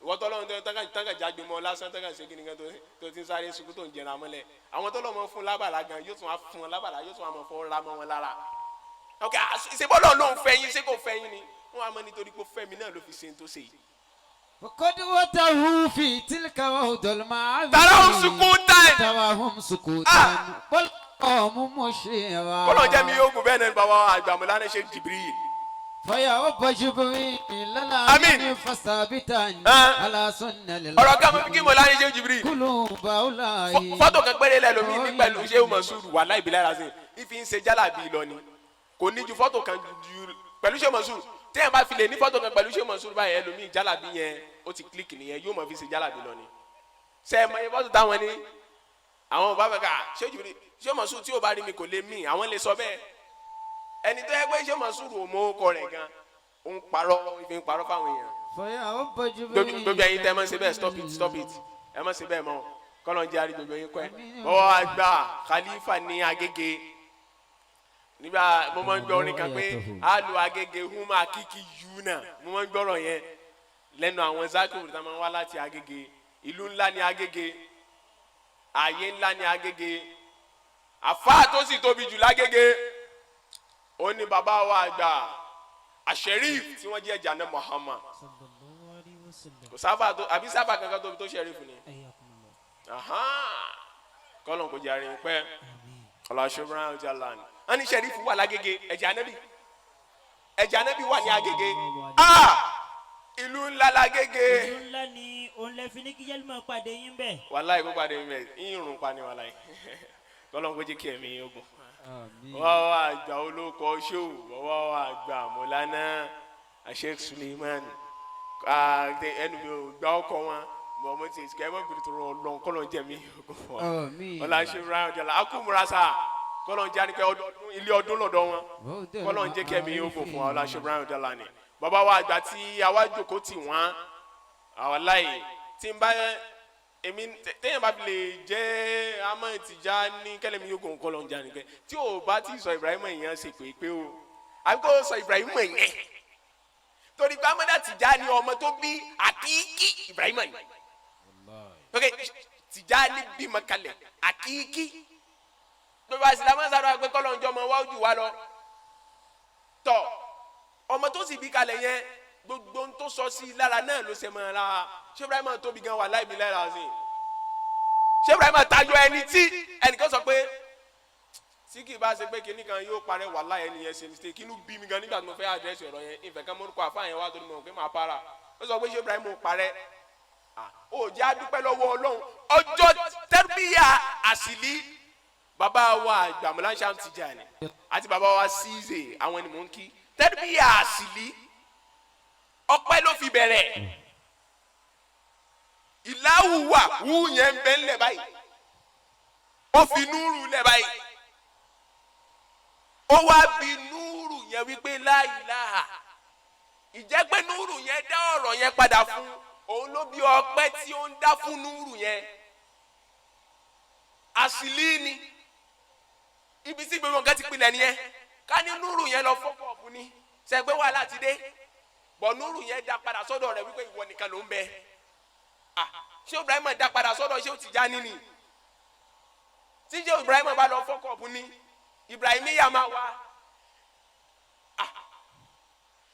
ìwọ tọ́lọ́run tọ́ka jágbe mọ́ lásán tọ́ka ṣe kí nìkan tó ti ń sáré sunkún tó ń jẹrà mọ́lẹ̀ àwọn tọ́lọ́run fún lábàlá gan yóò tún wá fún wọn lábàlá yóò tún wá mọ̀ fọ́ ra mọ́ wọn lára ok ìṣèbọ́lọ́ ló ń fẹ́ yín ṣé kò fẹ́ yín ni wọ́n á mọ̀ nítorí pé fẹ́mi náà ló fi ṣe tó ṣe yìí. قدوته في تلك وهد المعاذ تراهم سكوتا تراهم سكوتا والقوم مشيرا kọ́lọ̀ jẹ́ mi yóò gùn bẹ́ẹ̀ náà bàbá àgbàmọ́lá Sheikh Jibril. فيا رب جبريل لنا آمين. فثابتا على سنة لله ọ̀rọ̀ kan fún kí mọ̀lá ní Sheikh Jibril. قلوب أولئك fọ́tò kan péré lẹ́ lómi ní pẹ̀lú Sheikh Mansur wàláhì billahi lazim ìfi ń ṣe jálàbí lọ ni kò ní ju fọ́tò kan ju pẹ̀lú Sheikh Mansur téèyàn bá fi lè ní fọ́tò kan pẹ̀lú Sheikh Mansur báyìí ẹlòmíì jálàbí yẹn ó ti kílíkì nìyẹn yóò mọ̀ fi ṣe jálàbí lọ ni. ṣe é mọ iye fọ́tò táwọn ní àwọn bàbá ká Sheikh Mansur tí ò bá rí mi kò lè mí àwọn lè sọ bẹ́ẹ̀ ẹni tó yẹ pé Sheikh Mansur ò mọ ọkọ rẹ̀ gan òun parọ́ ìfi ń parọ́ fáwọn èèyàn. فيا رب جبريل gbogbo ẹ̀yin tẹ́ ẹ mọ̀ ṣe bẹ́ẹ̀ stop it ẹ mọ̀ ṣe bẹ́ẹ̀ mọ́ kọ́lọ̀ ń jẹ́ àrí gbogbo yín kọ́ ẹ̀ bọ́wọ́ àgbà Khalifa ní Agége nígbà mo máa ń gbọ́ orin kan pé a lo Agége huma kiki yuna mo máa ń gbọ́rọ̀ yẹn lẹ́nu àwọn zakiru tí wọ́n máa ń wá láti Agége ìlú ńlá ní Agége ààyè ńlá ní Agége àfáà tó sì tóbi jù lágége ó ní bàbá wa àgbà àṣẹríf tí wọ́n jẹ́ Jana Muhammad kò sábà tó àbí sábà kankan tóbi tó ṣẹríf ni kọ́lọ̀ kò jẹ́ àárín pẹ́ Olasunkanmi jalan wọ́n ní ṣẹríf wà lágége ẹ̀jẹ̀ Ànábì wà ní Agége ìlú ńlá lágége ìlú ńlá ni òun lè fi ní kí yẹlùmọ̀ pàdé yín bẹ́ẹ̀. wàláì kó pàdé yín bẹ́ẹ̀ ìrùn pa ni wàláì kọ́lọ̀ kò jẹ́ kí ẹ̀mí yín ogun wọ́n wá àgbà olóko ṣóò wọ́n wá àgbà mọ̀lánà Sheikh Suleiman ẹnu mi ò gbá ọkọ̀ wọn mọ̀mọ́ ti ṣe ẹ̀mọ́ gbèrè tó rọ ọlọ́run kọ́lọ̀ jẹ́ mi ogun fún wa Olasunkanmi jala akúmurasa kọ́lọ̀ jẹ́ àníkẹ́ ilé ọdún lọ́dọ̀ wọn kọ́lọ̀ jẹ́ kí ẹ̀mí yín ogun fún wa Olasunkanmi jala ni bàbá wa àgbà tí àwa jókòó tì wọ́n àwọn láì tí n bá èmi téèyàn bá fi lè jẹ́ Ahmad Tijani kẹlẹ́mi yóò gòun kọ́ lọ́n jà nìkẹ́ tí o bá ti sọ Ibrahim Inyass ṣe pé o àbí kò sọ Ibrahim Inyass torí pé Ahmad Tijani ọmọ tó bí àkíkí Ibrahim ni ok Tijani bímọ kalẹ̀ àkíkí tó bá Ìsìlámù sáré pé kọ́ lọ́n jọ ọmọ wa ojú wa lọ tọ̀ ọmọ tó sì bí kalẹ̀ yẹn gbogbo tó sọ sí lára náà ló ṣe mọ́ ara Sheikh Ibrahim tóbi gan wà láì bí lára sí Sheikh Ibrahim tayọ ẹni tí ẹnìkan sọ pé tí kì í bá ṣe pé kinní kan yóò parẹ́ wà láì ẹni yẹn ṣe ní ṣe kínú bí mi gan nígbà tí mo fẹ́ àdírẹ́sì ọ̀rọ̀ yẹn ìfẹ́ kan mórúkọ àfáà yẹn wá tó ní mọ̀ pé máa para ó sọ pé Sheikh Ibrahim parẹ́ ó jẹ́ àdúpẹ́ lọ́wọ́ Ọlọ́run ọjọ́ tẹ́rbíyà àṣìlí bàbá wa àgbàmọ́lá Sheikh Tijani àti bàbá wa Ṣíṣe àwọn ni mò ń kí tẹ́rbíyà àṣìlí ọpẹ́ ló fi bẹ̀rẹ̀ ìláwù wà wù yẹn ń bẹ ńlẹ̀ báyìí ó fi núrù lẹ̀ báyìí ó wá bí núrù yẹn wípé la ilaha ìjẹ́ pé núrù yẹn dá ọ̀rọ̀ yẹn padà fún òun ló bí ọpẹ́ tí ó ń dá fún núrù yẹn àṣìlí ni ibi tí gbogbo nǹkan ti pinnu ẹni yẹn ká ní núrù yẹn lọ fọ́pọ̀ ọ̀fun ni ṣẹgbẹ́ wàhálà ti dé bọ̀núrù yẹn dá padà sọ́dọ̀ rẹ̀ wípé ìwọ nìkan ló ń bẹ Sheikh Ibrahim dá padà sọ́dọ̀ Sheikh Tijani ni tí Sheikh Ibrahim bá lọ fọ́kọ̀ọ̀bù ni Ibrahimiyya máa wá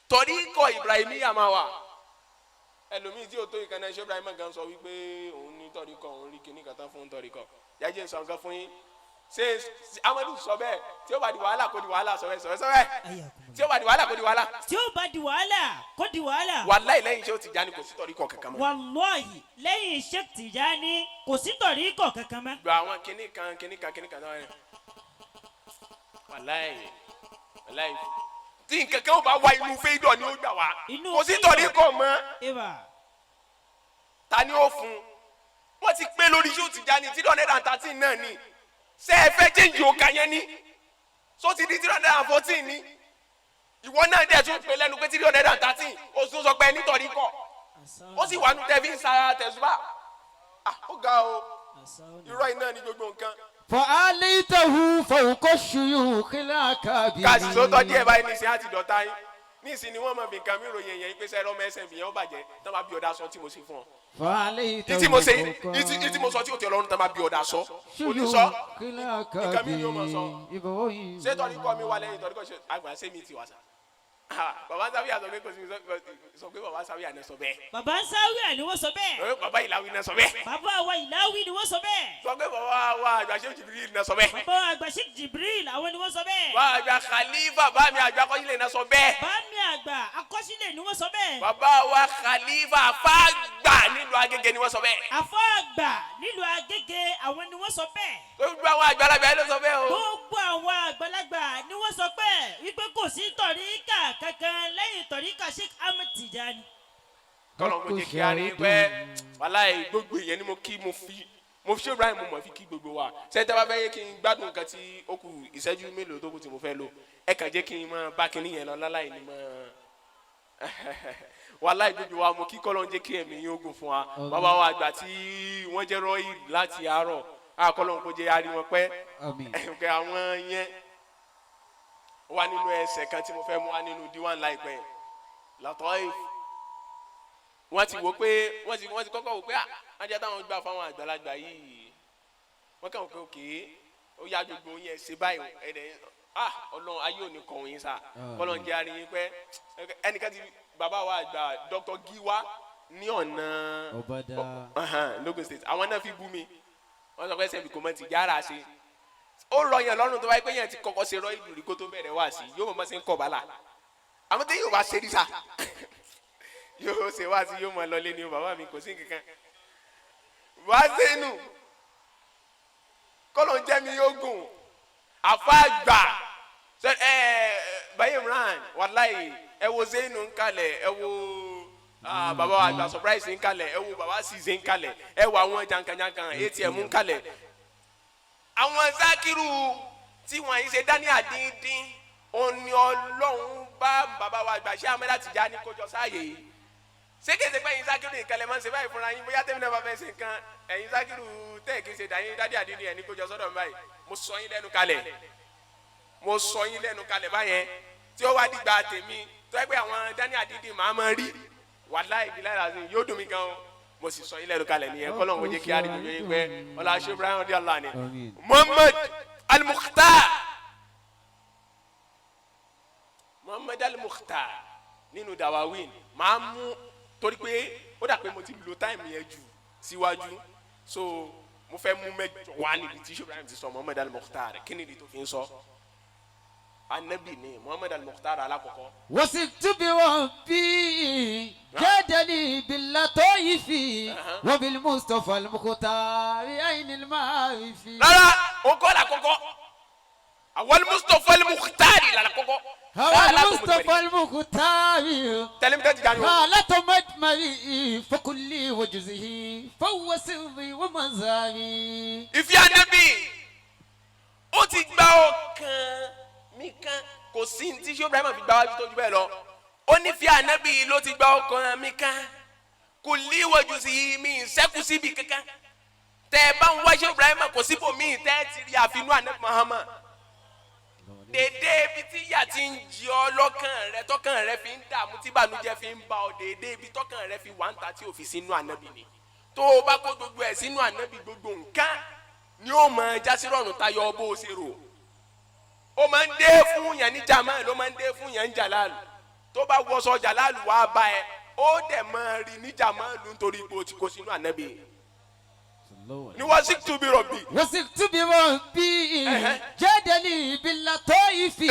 torí kọ Ibrahimiyya máa wá ẹlòmíì tí o tó ìkànnì Sheikh Ibrahim gan sọ wípé òun ní tọ́rí kọ òun rí kíní kan tán fún tọ́rí kọ yájẹ́ sọ nǹkan fún yín ṣe Amadu sọ bẹ́ẹ̀ tí ó bá di wàhálà kó di wàhálà sọ bẹ́ẹ̀ tí ó bá di wàhálà kó di wàhálà. tí ó bá di wàhálà kó di wàhálà. wàláì lẹ́yìn Sheikh Tijani kò sí tọ̀ríkọ̀ kankan mọ́. wàláì lẹ́yìn Sheikh Tijani kò sí tọ̀ríkọ̀ kankan mọ́. gba àwọn kinní kan náà yẹn wàláì tí nǹkan kan ó bá wá inú fẹ́dọ̀ ni ó gbà wá kò sí tọ̀ríkọ̀ mọ́. ta ni ó fún wọ́n ti pé lórí Sheikh Tijani 313 náà ni ṣé ẹ fẹ́ change òkà yẹn ni so ti di 314 ni ìwọ náà dẹ̀ tún pè lẹ́nu pé 313 o tún sọ pé nítorí kọ́ ó sì wà nù tẹ́fí ń sa tẹ̀sùbà ó ga o irọ́ iná ní gbogbo nǹkan. fa'alitahu fawqa shuyukhil akabir. kàṣì tó tọ́ díẹ̀ báyìí nísìnyí àti dọ̀tá yín nísìnyí ni wọ́n mọ̀ bí nǹkan mi ròyìn yẹn pé sẹ́rọ̀ mẹ́sẹ̀ bìyẹn ó bàjẹ́ tán bá bí ọ̀dà sọ tí mo sì fún ọ. ìtí mo sọ tí o tẹ lọ́rùn tán máa bí ọ̀dà sọ òní sọ nǹkan mi ni ó mọ̀ sọ ṣé tọ́rí kọ́ mi wà lẹ́yìn tọ́rí kọ́ ṣe àgbà ṣé mi ti wà sá. bàbá sáwìyà sọ pé kò sí sọ pé bàbá sáwìyà náà sọ bẹ́ẹ̀. bàbá sáwìyà ni wọ́n sọ bẹ́ẹ̀. bàbá ìlàwí náà sọ bẹ́ẹ̀. bàbá wa ìlàwí ni wọ́n sọ bẹ́ẹ̀. sọ pé bàbá wa àgbà Sheikh Jibril náà sọ bẹ́ẹ̀. bàbá wa àgbà Sheikh Jibril àwọn ni wọ́n sọ bẹ́ẹ̀. bàbá àgbà Khalifa bá mi àgbà akọ́sílẹ̀ náà sọ bẹ́ẹ̀. bá mi àgbà akọ́sílẹ̀ ni wọ́n sọ bẹ́ẹ̀. bàbá wa Khalifa afáàgbà nílùú Agége ni wọ́n sọ bẹ́ẹ̀. afáàgbà nílùú Agége àwọn ni wọ́n sọ bẹ́ẹ̀. gbogbo àwọn àgbàlagbà yẹn ló sọ bẹ́ẹ̀ o. gbogbo àwọn àgbàlagbà ni wọ́n sọ bẹ́ẹ̀ wípé kò sí tọ̀ríkà kankan lẹ́yìn tọ̀ríkà Sheikh Ahmad Tijani. kọ́lọ̀ mo jẹ́ kí a rí pẹ́ wàláhì gbogbo ìyẹn ni mo kí mo fi Sheikh Ibrahim mo fi kí gbogbo wa sẹ́ńtẹ́ bá fẹ́ yé kí n gbádùn nǹkan tí ó kù ìṣẹ́jú mélòó tó kù tí mo fẹ́ lò ẹ kàn jẹ́ kí n máa bá kinní yẹn lọ láláì ní máa wàláhì gbogbo wa mo kí kọ́lọ̀ jẹ́ kí ẹ̀mí yín ogun fún wa bàbá wa àgbà tí wọ́n jẹ́ rọ́ọ̀yì láti àárọ̀ kọ́lọ̀ kó jẹ́ arí wọn pẹ́ ẹ̀kẹ́ àwọn yẹn wà nínú ẹsẹ̀ kan tí mo fẹ́ mú wá nínú díwọ̀n láìpẹ́ Lataif wọ́n ti kọ́kọ́ wò pé ajá táwọn gbà fáwọn àgbàlagbà yìí wọ́n kàn kó ké ó yá gbogbo yẹn ṣe báyìí ẹ̀dẹ̀ ọlọ́run ayé òní kan yín sá kọ́lọ́n jẹ́ àárín yín pé ẹnìkan ti bàbá wa àgbà Dr. Giwa ní ọ̀nà Logun State àwọn náà fi bú mi wọ́n sọ pé SMB kò mọ̀ ti yára ṣe ó rọ yẹn lọ́rùn tó wáyé pé yẹn ti kọ́kọ́ ṣe rọ ìlú rí kó tó bẹ̀rẹ̀ wá sí yóò mọ̀ sí ń kọ̀ bálà àmọ́ tí yóò bá ṣe rí sá yóò ṣe wá sí yóò mọ̀ lọlé ni bàbá mi kò sí nǹkan wá sínú kọ́lọ́n jẹ́ mi yóò gùn àfàgbà báyìí Imran wàláyé ẹ wo Zainu ń kalẹ̀ ẹ wo bàbá wa àgbà surprise ń kalẹ̀ ẹ wo bàbá Size ń kalẹ̀ ẹ wo àwọn jankan-jankan ATM ń kalẹ̀ àwọn Zakiru tí wọ́n yìí ṣe dání àdíndín òní Ọlọ́run bá bàbá wa àgbà Sheikh Ahmad Tijani kójọ sáàyè yìí ṣé kí n ṣe pé ẹ̀yin Zakiru ìkẹlẹ̀ máa ń ṣe báyìí fúnra yín bóyá tẹ́mi náà bá fẹ́ ṣe nǹkan ẹ̀yin Zakiru tẹ́ kí n ṣe dádì àdíndín ẹ̀ ní kójọ sọ́dọ̀ báyìí mo sọ yín lẹ́nu kalẹ̀ báyẹn tí ó wá dìgbà tèmi tó yẹ pé àwọn dání àdíndín máa máa rí wàláhì ìbílẹ̀ àti yóò dùn mí gan o mo sì sọ yín lẹ́nu kalẹ̀ nìyẹn kọ́ lóun ó jẹ́ kí á rí mi yẹn pé ọlá Sheikh Ibrahim ọdí Allah ni Muhammad al-Mukhtar nínú dawawin máa mú torí pé ó dà pé mo ti lo táìmù yẹn jù síwájú so mo fẹ́ mú mẹ́jọ wá níbi tí Sheikh Ibrahim ti sọ Muhammad al-Mukhtar kí ni ìdí tó fi ń sọ anabi ni Muhammad al-Mukhtar alakoko. wasitu bi rabbi jadali billatoyifi wa bil Mustafa al-Mukhtar ayn al-ma'rifi. rárá o kọ́ la kọ́kọ́ awal Mustafa al-Mukhtar la kọ́kọ́. awal Mustafa al-Mukhtar. tẹlifí tẹ Tijani o. halatu madmari fakulli wa juz'ihi fahuwa sirri wa manzari. ìfi anabi ó ti gba ọkàn mi kan kò sí ní tí Sheikh Ibrahim fi gba wájú tó ju bẹ́ẹ̀ lọ ó ní fi ànábì ló ti gba ọkàn mi kan kò líwọ́jú sí mi ìṣẹ́kù síbi kankan tẹ́ ẹ bá ń wá Sheikh Ibrahim kò síbò míì tẹ́ ẹ ti rí àfinú ànábì Muhammad dédé ibi tí ìyà ti ń jí ọ lọ́kàn rẹ tọ́kàn rẹ fi ń dààmú tí ìbànújẹ́ fi ń bá ọ dédé ibi tọ́kàn rẹ fi wà ń ta tí ò fi sínú ànábì ni tó o bá kó gbogbo ẹ̀ sínú ànábì gbogbo nǹkan ni ó máa jásí rọrùn tayọ bó o ṣe rò ó máa ń dé fún yẹn ní jamal ló máa ń dé fún yẹn ní jalalu tó bá wọṣọ jalalu wàá bá ẹ ó dẹ̀ máa rí ní jamalu nítorí ipò tí kò sínú ànábì ni wasitu bi rabbi. wasitu bi rabbi jadali billatoyifi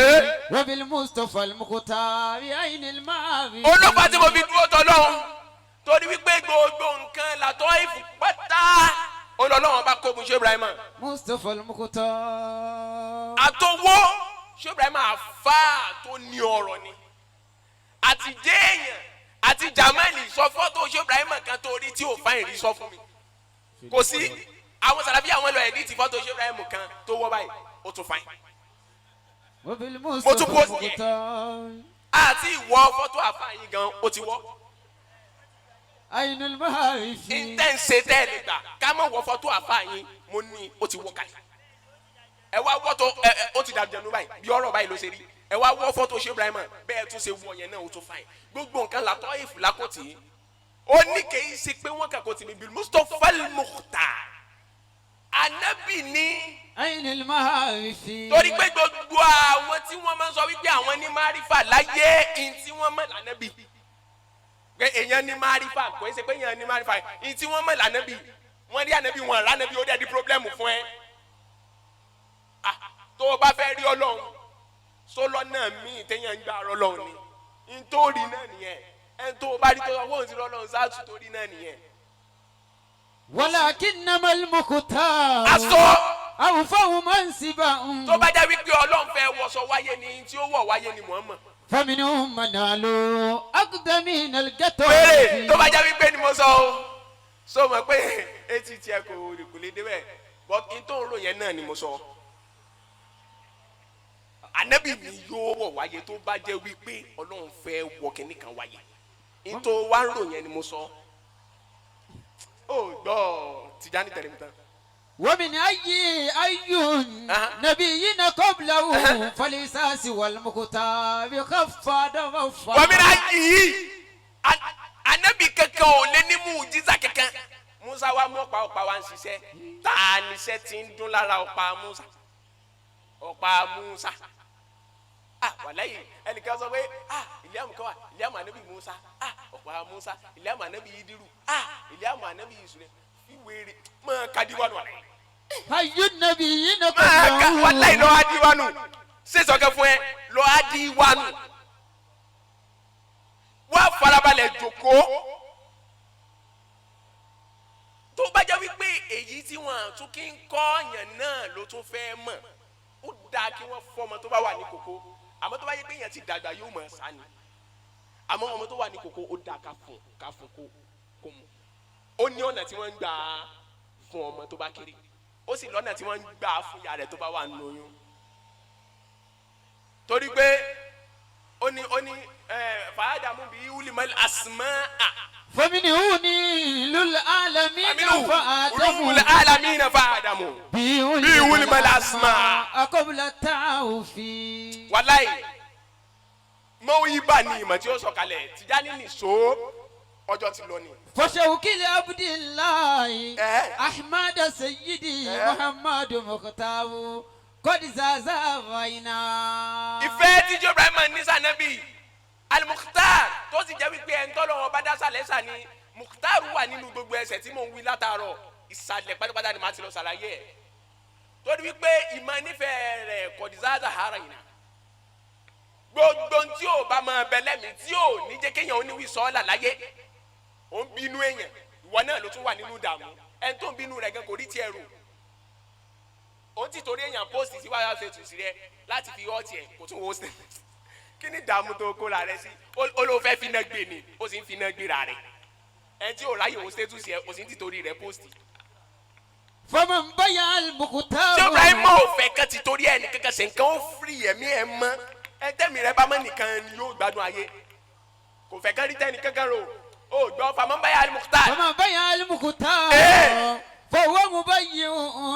wa bil Mustafa al-Mukhtar ayn al-ma'rifi. olùkọ́ tí mo fi dúró tọ́ lọ́hùn torí wípé gbogbo nǹkan làtọ́ ìfù pátá olọ́lọ́wọ́n bá kó mu Sheikh Ibrahim. Mustafa al-Mukhtar. àtọwọ́ Sheikh Ibrahim àfa tó ní ọ̀rọ̀ ni àti jéèyàn àti jamali sọ fọ́tò Sheikh Ibrahim kan tó rí tí ò fa ìrí sọ fún mi kò sí àwọn sàlàfí àwọn ẹlò ẹ̀dí ti fọ́tò Sheikh Ibrahim kan tó wọ́ báyìí ó tún fain mo tún post yẹn àti ìwọ fọ́tò àfààyàn gan ó ti wọ́ ainul maharifi intense tẹ́lẹ̀ gbà ká mọ̀ wọ fọ́tò àfààyàn mo ní ó ti wọ́ káyì ẹ wá wọ́tò ó ti dàbí ẹnu báyìí bí ọ̀rọ̀ báyìí ló ṣe rí ẹ wá wọ́ fọ́tò Sheikh Ibrahim bẹ́ẹ̀ tún ṣe wọ yẹn náà ó tún fain gbogbo nǹkan làtọ́ ìfúlákòtì ó ní kèé ṣe pé wọ́n kà kó tì mí bil Mustafa al-Mukhtar anabi ní. ainul maharifi. torí pé gbogbo àwọn tí wọ́n máa ń sọ wípé àwọn ní márífà láyé ìyìn tí wọ́n mọ̀ lànàbì pé èèyàn ní márífà kò ṣe pé èèyàn ní márífà ìyìn tí wọ́n mọ̀ lànàbì wọ́n rí ànàbì wọn lànàbì ó dẹ̀ di pírọ́blẹ́mù fún ẹ. tó o bá fẹ́ rí Ọlọ́run sólọ́ náà míì téèyàn ń gbà Ọlọ́run ni nítorí náà nìyẹn ẹn tó o bá rí tó ọwọ́ òsì Ọlọ́run sáàtù torí náà nìyẹn. walakinnama al-Mukhtar. aṣọ. awfahu mansiba. tó bá jẹ́ wípé Ọlọ́run fẹ́ wọṣọ wáyé ni tí ó wọ̀ wáyé ni Muhammad. faminhum man alu aqdamin al-gato. péré tó bá jẹ́ wípé ni mo sọ o so mọ̀ pé etí tiẹ̀ kò lè débẹ̀ but n tó ń rò yẹn náà ni mo sọ. Ànábì ni yóò wọ̀ wáyé tó bá jẹ́ wípé Ọlọ́run fẹ́ wọ kìnnì kan wáyé n tó wá ń rò yẹn ni mo sọ. ó gbọ́ Tijani tẹ̀lé mi tán. ومن أي نبينا قبله فليس سوى المختار خفاد وفا. ومن أي anabi kankan ò lè ní mujiza kankan Musa wa mú ọ̀pá wa ń ṣiṣẹ́ ta ni iṣẹ́ ti ń dún lára ọ̀pá Musa wàláyé ẹnìkan sọ pé ilé àmì kan wà ilé àmì ànábì Musa ọ̀pá Musa ilé àmì ànábì Idiru ilé àmì ànábì Ìsúlẹ̀ ìwéèrè máa ka díwánu wàláyé. ayé nàbí yìí nà kọ́ máa ka wàláyé lọ́ọ́ á díwánu ṣé sọ̀kẹ́ fún ẹ lọ́ọ́ á díwánu wá farabalẹ̀ jókòó tó bá jẹ́ wípé èyí tí wọ́n tún kí ń kọ́ ọ̀yàn náà ló tún fẹ́ mọ̀ ó dáa kí wọ́n fọ́ ọmọ tó bá wà ní kókó àmọ́ tó bá yẹ pé èèyàn ti dàgbà yóò mọ̀ ọ́sá ni àmọ́ ọmọ tó wà ní kókó ó dáa ká fún kó mu ó ní ọ̀nà tí wọ́n ń gbà fún ọmọ tó bá kéré ó sì lọ́nà tí wọ́n ń gbà fún ìyá rẹ̀ tó bá wà nínú oyún torí pé ó ní fàádàmú bíi wúlímọ́lì àsìmọ́ فمنهوني للعالمين فآدم بيقول ما الأسماء قبل التعوف والله mo iba ni mo tí ó sọ̀kalẹ̀ Tijani ni so ọjọ́ ti lọ ni فشوكي عبد الله أحمد سيدي محمد مختار قد زازاوينا ìfẹ́ tí Ibrahim ní sa Nabi al-Mukhtar tó sì jẹ́ wípé ẹni tọ́lọ́wọ́ bá dá sàlẹ̀ sà ni Mukhtar wà nínú gbogbo ẹsẹ̀ tí mò ń wí látàárọ̀ ìsàlẹ̀ pátápátá ni màá ti lọ ṣàlàyé ẹ̀ torí wípé ìmọ̀ nífẹ̀ẹ́ rẹ̀ kọ̀dísáàzà hara yìí nà gbogbo tí ò bá máa bẹ lẹ́mìí tí ò ní jẹ́ kéèyàn oníwì sọ́ọ́là láyé ó ń bínú èèyàn ìwọ náà ló tún wà nínú ìdààmú ẹni tó ń bínú rẹ̀ gan kò rí tiẹ̀ rò ó ti torí èèyàn post sí wáyà ṣètù sí rẹ láti fi ọ́ tiẹ̀ kò tún wò ó sí kí ni dààmú tó kó la rẹ sí olóò fẹ́ finá gbé ni ó sì ń finá gbéra rẹ ẹni tí ò ráyè òun status yẹ ó sì ń tìtorí rẹ post. فمن بيع المختار ṣé Ibrahim ò fẹ́ kán ti torí ẹ̀ nìkan kan ṣe nǹkan ó firi ẹ̀mí ẹ̀ mọ́ ẹ tẹ́mi rẹ bá mọ́ nìkan ni yóò gbádùn ayé kò fẹ́ kán rí tẹ́ni kankan ro ó gbọ́ فمن بيع المختار. فمن بيع المختار فهو مبيع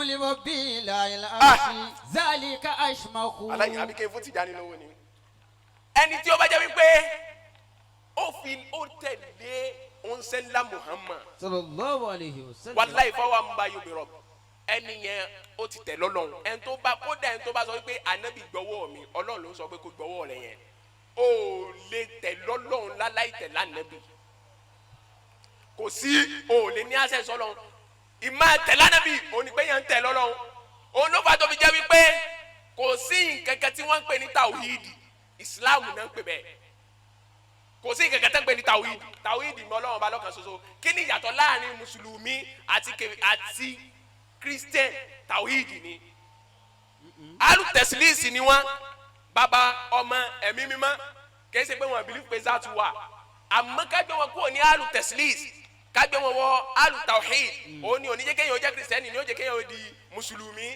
لربي لا العرش ذلك أشمخ. aláyé àbíkẹ́ fún Tijani lówó ni ẹni tí ó bá jẹ́ wípé ó tẹ̀lé onsenla Muhammad sallallahu alayhi wa sallam wàláyé fọwọ́ ń bá yóò bẹ̀rọ̀ ẹni yẹn ó ti tẹ̀ lọ́lọ́run ẹni tó bá kódà ẹni tó bá sọ wípé ànábì gbọ́wọ́ mi Ọlọ́run ló ń sọ pé kó gbọ́wọ́ rẹ̀ yẹn ó lè tẹ̀ lọ́lọ́run láláì tẹ̀ lánàbì kò sí ó lè ní access Ọlọ́run ìmọ̀ tẹ̀ lánàbì òní pé yẹn ń tẹ̀ lọ́lọ́run òun ló fà tó fi jẹ́ wípé kò sí nǹkan kan tí wọ́n ń pè ní tàwíìdì Islam náà ń pè bẹ́ẹ̀ kò sí nǹkan kan tó ń pè ní tàwíìdì mọ́ Ọlọ́run bá lọ́kàn ṣoṣo kí ni ìyàtọ̀ láàrin mùsùlùmí àti Christian tàwíìdì ni alùtẹ̀sílíìsì ni wọ́n bàbá ọmọ ẹ̀mí mímọ́ kìí ṣe pé wọ́n believe pé zatu wà àmọ́ kágbé wọn kúrò ní alùtẹ̀sílíìsì kágbé wọn wọ alùtàwíìd òun ni oníjẹ́ kéèyàn ó jẹ́ Christian ni ó jẹ́ kéèyàn ó di mùsùlùmí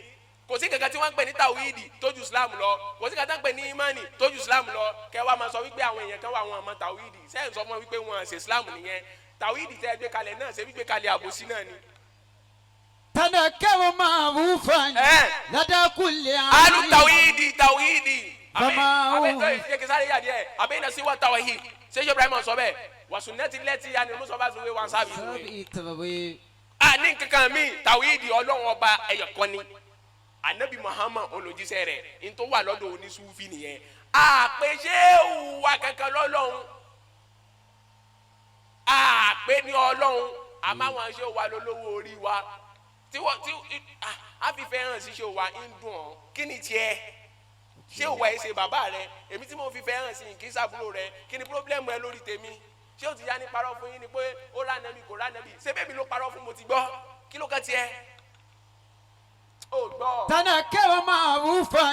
kò sí kankan tí wọ́n ń pè ní tàwíìdì tójú Islam lọ kò sí kankan tí wọ́n ń pè ní imani tójú Islam lọ kẹwàá máa sọ wípé àwọn èèyàn kan wà wọn ọmọ tàwíìdì sẹ́yìn sọ fún wọn wípé wọn ṣe Islam nìyẹn tàwíìdì tẹ́ gbé kalẹ̀ náà ṣe gbé kalẹ̀ àbòsí náà ni. تنكر معروفا لدى كل alu tawhidi Bama abena si wa tawhid Sheikh Ibrahim sọ bẹ́ẹ̀ wa sunnati lati yani musoba zuwe wan sabi ani kankan mi tawhidi Ọlọ́run ọba ẹyọkan ni Ànábì Muhammad olójíṣẹ́ rẹ̀ in tó wà lọ́dọ̀ oni sufi nìyẹn a pé Shehu wa kankan lọ́lọ́run a pé ní Ọlọ́run àmọ́ wọn Shehu wa lólówó orí wa tí a fi fẹ́ràn sí Shehu wa ń dùn ọ́ kí ni tiẹ̀ Shehu wa ẹ ṣe bàbá rẹ èmi tí mo fi fẹ́ràn sí kì í ṣàbúrò rẹ kí ni pírọ́blẹ́mù ẹ lórí tèmi Shehu Tijani parọ́ fún yín ni pé ó rà nàbì kò rà nàbì ṣé bẹ́ẹ̀ mi ló parọ́ fún mo ti gbọ́ kí ló kàn tiẹ̀ ó gbọ́. تنكر معروفا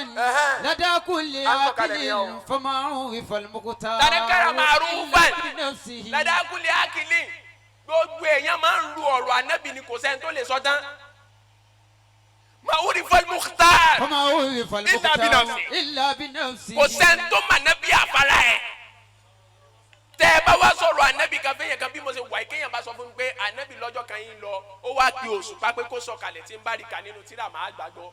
لدى كل عاقل فمعروف المختار تنكر معروفا لدى كل عاقل gbogbo èèyàn máa ń ru ọ̀rọ̀ Ànábì ni kò sẹ́ni tó lè sọ tán معروف المختار فمعروف المختار إلا بنفسه kò sẹ́ni tó mà Ànábì àfárá ẹ̀ tẹ́ ẹ bá wá sọ̀rọ̀ Ànábì kan fẹ́yàn kan bí mo ṣe wà kéèyàn bá sọ fún mi pé Ànábì lọ́jọ́ kan yín lọ ó wá pe òṣùpá pé kó sọ̀kalẹ̀ tí ń bá rí ka nínú tírà máa gbàgbọ́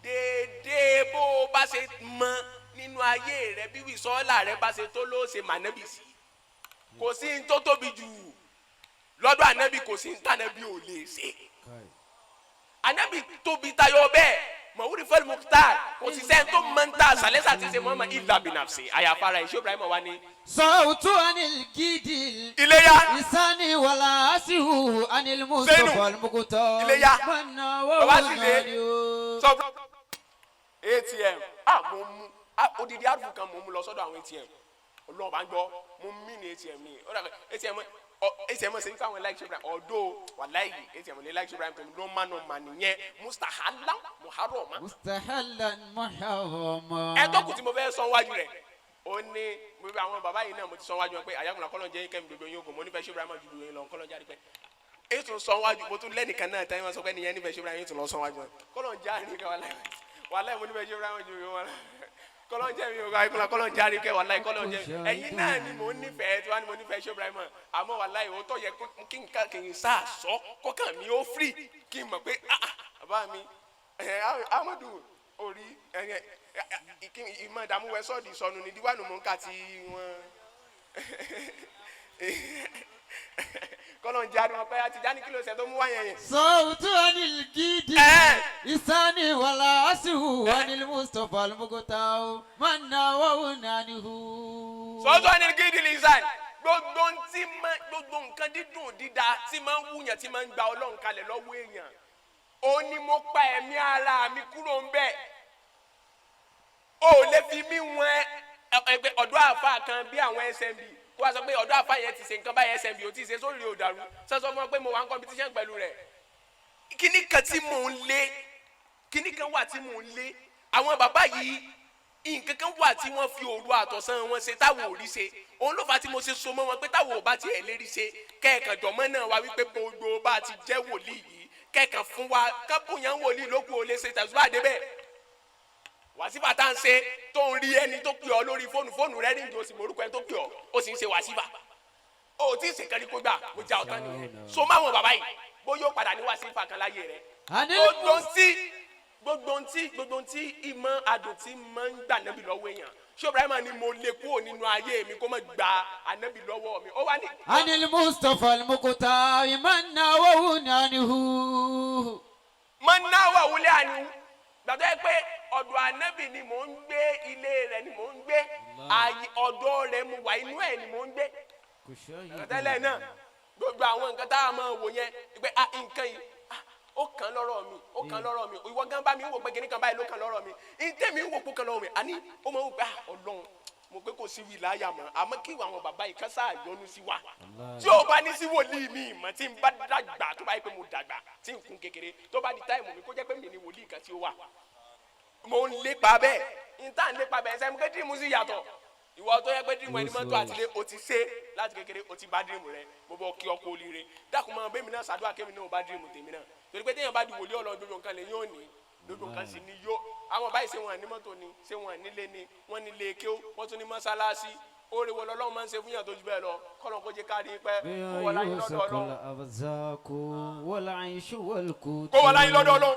déédéé bó o bá ṣe mọ nínú ayé rẹ bí wìsọ́ọ̀là rẹ bá ṣe tó ló ṣe mà Ànábì sí kò sí ní tó tóbi jù lọ́dọ̀ ànábì kò sí ntànábì ò lè ṣe ànábì tóbi tayọ bẹ́ẹ̀ mọ̀wúrí fẹ́ẹ́ mukhtar kò sí sẹ́ni tó máa ń ta àṣàlẹ́sà ti ṣe mọ́mọ́ ìlà bìnàfṣe àyàfàrà Sheikh Ibrahim wa ni. sọ̀tún anil gidi. iléyá. ìsani wàlá asihu anil mustapha almukuta. iléyá. mọ̀nà wọ́n bàbá wọ́n sì náà dé ni o. sọ ATM mo mú odidi àrùn kan mo mú lọ sọ́dọ̀ àwọn ATM Ọlọ́run bá ń gbọ́ mo mí ní ATM ni ATM ṣe ń fáwọn like Sheikh Ibrahim ọ̀dọ́ wàláyé ATM ní like Sheikh Ibrahim tó ló máa nọ mà nìyẹn mustahalan muharrama. mustahalan muharrama. ẹ tó kù tí mo fẹ́ sọ wájú rẹ̀ ó ní gbogbo àwọn bàbá yìí náà mo ti sọ wájú wọn pé àyàkùnrin kọ́lọ́ jẹ́ kẹ́mi gbogbo yín ogun mo nífẹ̀ẹ́ Sheikh Ibrahim ju gbogbo yín lọ kọ́lọ́ jáde pẹ́ èyí tún sọ wájú mo tún lẹ́nìkan náà tẹ́yìn wọn sọ pé nìyẹn nífẹ̀ẹ́ Sheikh Ibrahim tún lọ sọ wájú wọn kọ́lọ́ jáde kẹ́ wàláyé mo nífẹ̀ẹ́ Sheikh Ibrahim ju gbogbo wọn kọ́lọ́ jẹ́ mi ò kọ́lọ́ jáde kẹ́ wàláyé kọ́lọ́ jẹ́ ẹ̀yin náà ni mo nífẹ̀ẹ́ tí wọ́n ní mo nífẹ̀ẹ́ Sheikh Ibrahim àmọ́ wàláyé ó tọ́ yẹ kí n sá sọ kọ́kàn mi ó free kí n mọ̀ pé bàbá mi Ahmadu orí ìmọ̀ ìdààmú wẹ sọ́ọ̀dì sọnù ní díwánu mọ̀ nǹka tí wọ́n kọ́lọ̀ ń jáde wọn pé Tijani kí ló ṣe tó mú wáyẹn yẹn. sọ̀tún anil gidi. ìsani wàlá asihu anil mustapha almukuta. mọ̀nà wọ́n náà ni o. sọ̀tún anil gidi lisan gbogbo nǹkan dídùn dídá tí máa ń wúyàn tí máa ń gba Ọlọ́run kalẹ̀ lọ́wọ́ èèyàn ó ní mo pa ẹ̀mí ara mi kúrò ń bẹ́ẹ̀. o lè fi mí wọn ẹgbẹ́ ọ̀dọ́ àfa kan bí àwọn SMB kó wá sọ pé ọ̀dọ́ àfa yẹn ti ṣe nǹkan báyẹn SMB ò tí ì ṣe sórí òdàrú sọ́sọ́ fún ọ pé mo wà ń competition pẹ̀lú rẹ̀ kíní kan tí mò ń lé kíní kan wà tí mò ń lé àwọn bàbá yìí nǹkan kan wà tí wọ́n fi òru àtọ̀sán wọn ṣe táwọn ò rí ṣe òun ló fà tí mo ṣe so mọ́ wọn pé táwọn ò bá tiẹ̀ lérí ṣe kẹ́ẹ̀kan jọ̀mọ́ náà wá wípé gbogbo bá ti jẹ́ wòlíì yìí kẹ́ẹ̀kan fún wa kábùyàn wòlíì lókun ò lè ṣe tàbí àdébẹ̀ wàsífà tá à ń ṣe tó ń rí ẹni tó pè ọ lórí fóònù rẹ ní ìjọsìn morúkọ ẹni tó pè ọ ó sì ń ṣe wàsífà ó tí ì ṣe kẹ́rí kó gbà mo já ọ̀tán nìyẹn so máwọn bàbá yìí bóyá ó padà ní wàsífà kan láyé rẹ gbogbo ntí ìmọ̀ adùn tí máa ń gbà nábì lọ́wọ́ èèyàn Sheikh Ibrahim ni mo lè kúrò nínú ayé mi kó má gba ànábì lọ́wọ́ mi ó wá ní. anil mustapha almukuta imanna wọ́n náà ni o. mọ̀nà wà wúlé àní gbàtọ́ ẹ pé ọ̀dọ̀ ànábì ni mò ń gbé ilé rẹ̀ ni mò ń gbé ààyè ọ̀dọ̀ rẹ̀ mo wà inú ẹ̀ ni mò ń gbé tẹ́lẹ̀ náà gbogbo àwọn nǹkan tá a máa wò yẹn pé nǹkan yìí ó kàn lọ́rọ̀ mi ìwọ gan bá mi wò pé kíní kan báyìí ló kàn lọ́rọ̀ mi ìtẹ́mi wò pé kàn lọ́rọ̀ mi àní ó máa ń gbà Ọlọ́run mo pé kò sí wìláyà mọ́ àmọ́ kí àwọn bàbá yìí kán sáà yọ́nú sí wa tí ó bá ní sí wòlíì mi mọ́ tí n bá dàgbà tó bá yẹ pé mo dàgbà tí n kún kékeré tó bá di táìmù mi kó jẹ́ pé mi ni wòlíì kan tí ó wà mo ń lépa bẹ́ẹ̀ níta ń lépa bẹ́ẹ̀ sẹ́mi pé dìrímù sì yàtọ̀ ìwọ tó yẹ pé dìrímù ẹni mọ́tò àtìlé o ti ṣe láti kékeré o ti bá dìrímù rẹ mo bọ kí ọkọ oríire dákun mọ́ bẹ́ẹ̀ mi náà ṣàdúrà kémi náà bá dìrímù tèmi náà torí pé téèyàn bá di wòlíì Ọlọ́run gbogbo nǹkan lè yóò ní gbogbo nǹkan sì ni yó àwọn báyìí ṣé wọn ní mọ́tò ni ṣé wọn nílé ni wọ́n nílé kéw wọ́n tún ní mọ́sálásí oore wo lọ́lọ́run máa ń ṣe fún yàn tó ju bẹ́ẹ̀ lọ kọ́lọ́n kó jẹ́ káàdì pẹ́ kó wọ́n láyé lọ́dọ̀ Ọlọ́run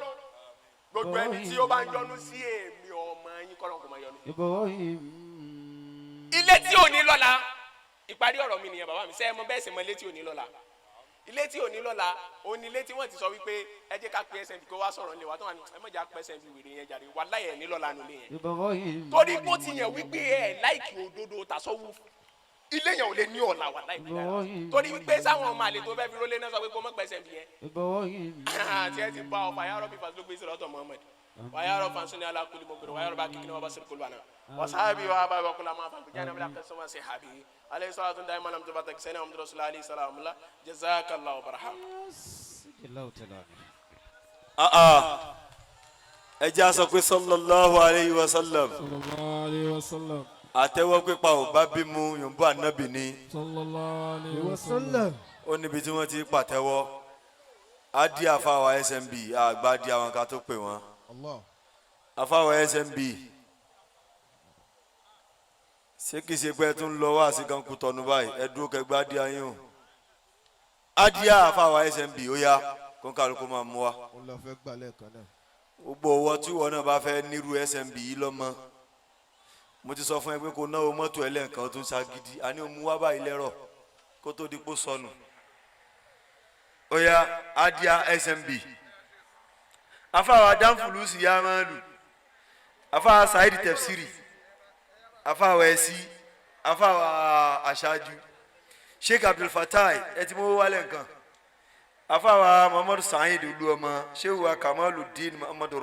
gbogbo ẹni tí ó bá ń yọ́nú sí èmi ọmọ yín kọ́lọ́n kó máa yọ́nú. ilé tí ò ní lọ́la ìparí ọ̀rọ̀ mi nìyẹn bàbá mi sẹ́yìn mọ́ bẹ́ẹ̀ sì mọ ilé tí ò ní lọ́la ilé tí ò ní lọ́la òun ni ilé tí wọ́n ti sọ wípé ẹ jẹ́ ká pe SMB kó wá sọ̀rọ̀ nílé wa tó wà ní ẹ mọ̀ jẹ́ ká pe SMB wèrè yẹn jàre wà láyẹ̀ ní lọ́la nulẹ̀ yẹn torí kó ti yẹn wípé ẹ láìkì òdodo tàṣọ́wù ilé yẹn ò lè ní ọ̀la wà láì pẹ́ torí wípé sáwọn ọmọ àlè tó fẹ́ fi rólé náà sọ pé kó mọ̀ pe SMB yẹn tí ẹ ti bá ọ fàyàrọ̀ bí fàṣọ gbé sọ̀rọ̀ ọ̀tọ̀ Muhammad wàyàrọ̀ fansoni alákùlì mọ̀gbẹ̀rẹ̀ wàyàrọ̀ bá kíkì náà wà bá sọ̀rọ̀ kọlùwànà wàsáàbí wà bá wà kọlà máa fà kújà náà bí láti sọ́mà sí habi alayhi salatu daiman lam tubatak sani amdu rasulullah alayhi salam la jazakallahu baraham. ẹ jẹ́ a sọ pé sallallahu alayhi wa sallam àtẹ́wọ́ pípa ò bá bímú yòǹbó ànábì ni sallallahu alayhi wa sallam ó níbi tí wọ́n ti pàtẹ́wọ́ á di àfàwà SMB àgbà di àwọn ká tó pè wọ́n àfàwà SMB ṣé kìí ṣe pé tún lọ wá sí kan kú tọnu báyìí ẹ dúró kẹgbẹ́ di ayé o á di àfàwà SMB ó yá kó kálukú máa mú wa gbogbo owó tí wọn náà bá fẹ́ nírú SMB yìí lọ́mọ mo ti sọ fún ẹ pé kó náwó mọ́tò ẹlẹ́ǹkan tó ń ṣagídí àní òun wá báyìí lẹ́rọ̀ kó tó di pò sọnù oya adia SMB afa danfulusi yamalu afa saidi tafsiri afa wesi afa ashaju Sheikh Abdul Fatai etimo wale nkan afa wa Muhammad Said Uluoma Sheikh wa Kamaluddin Muhammad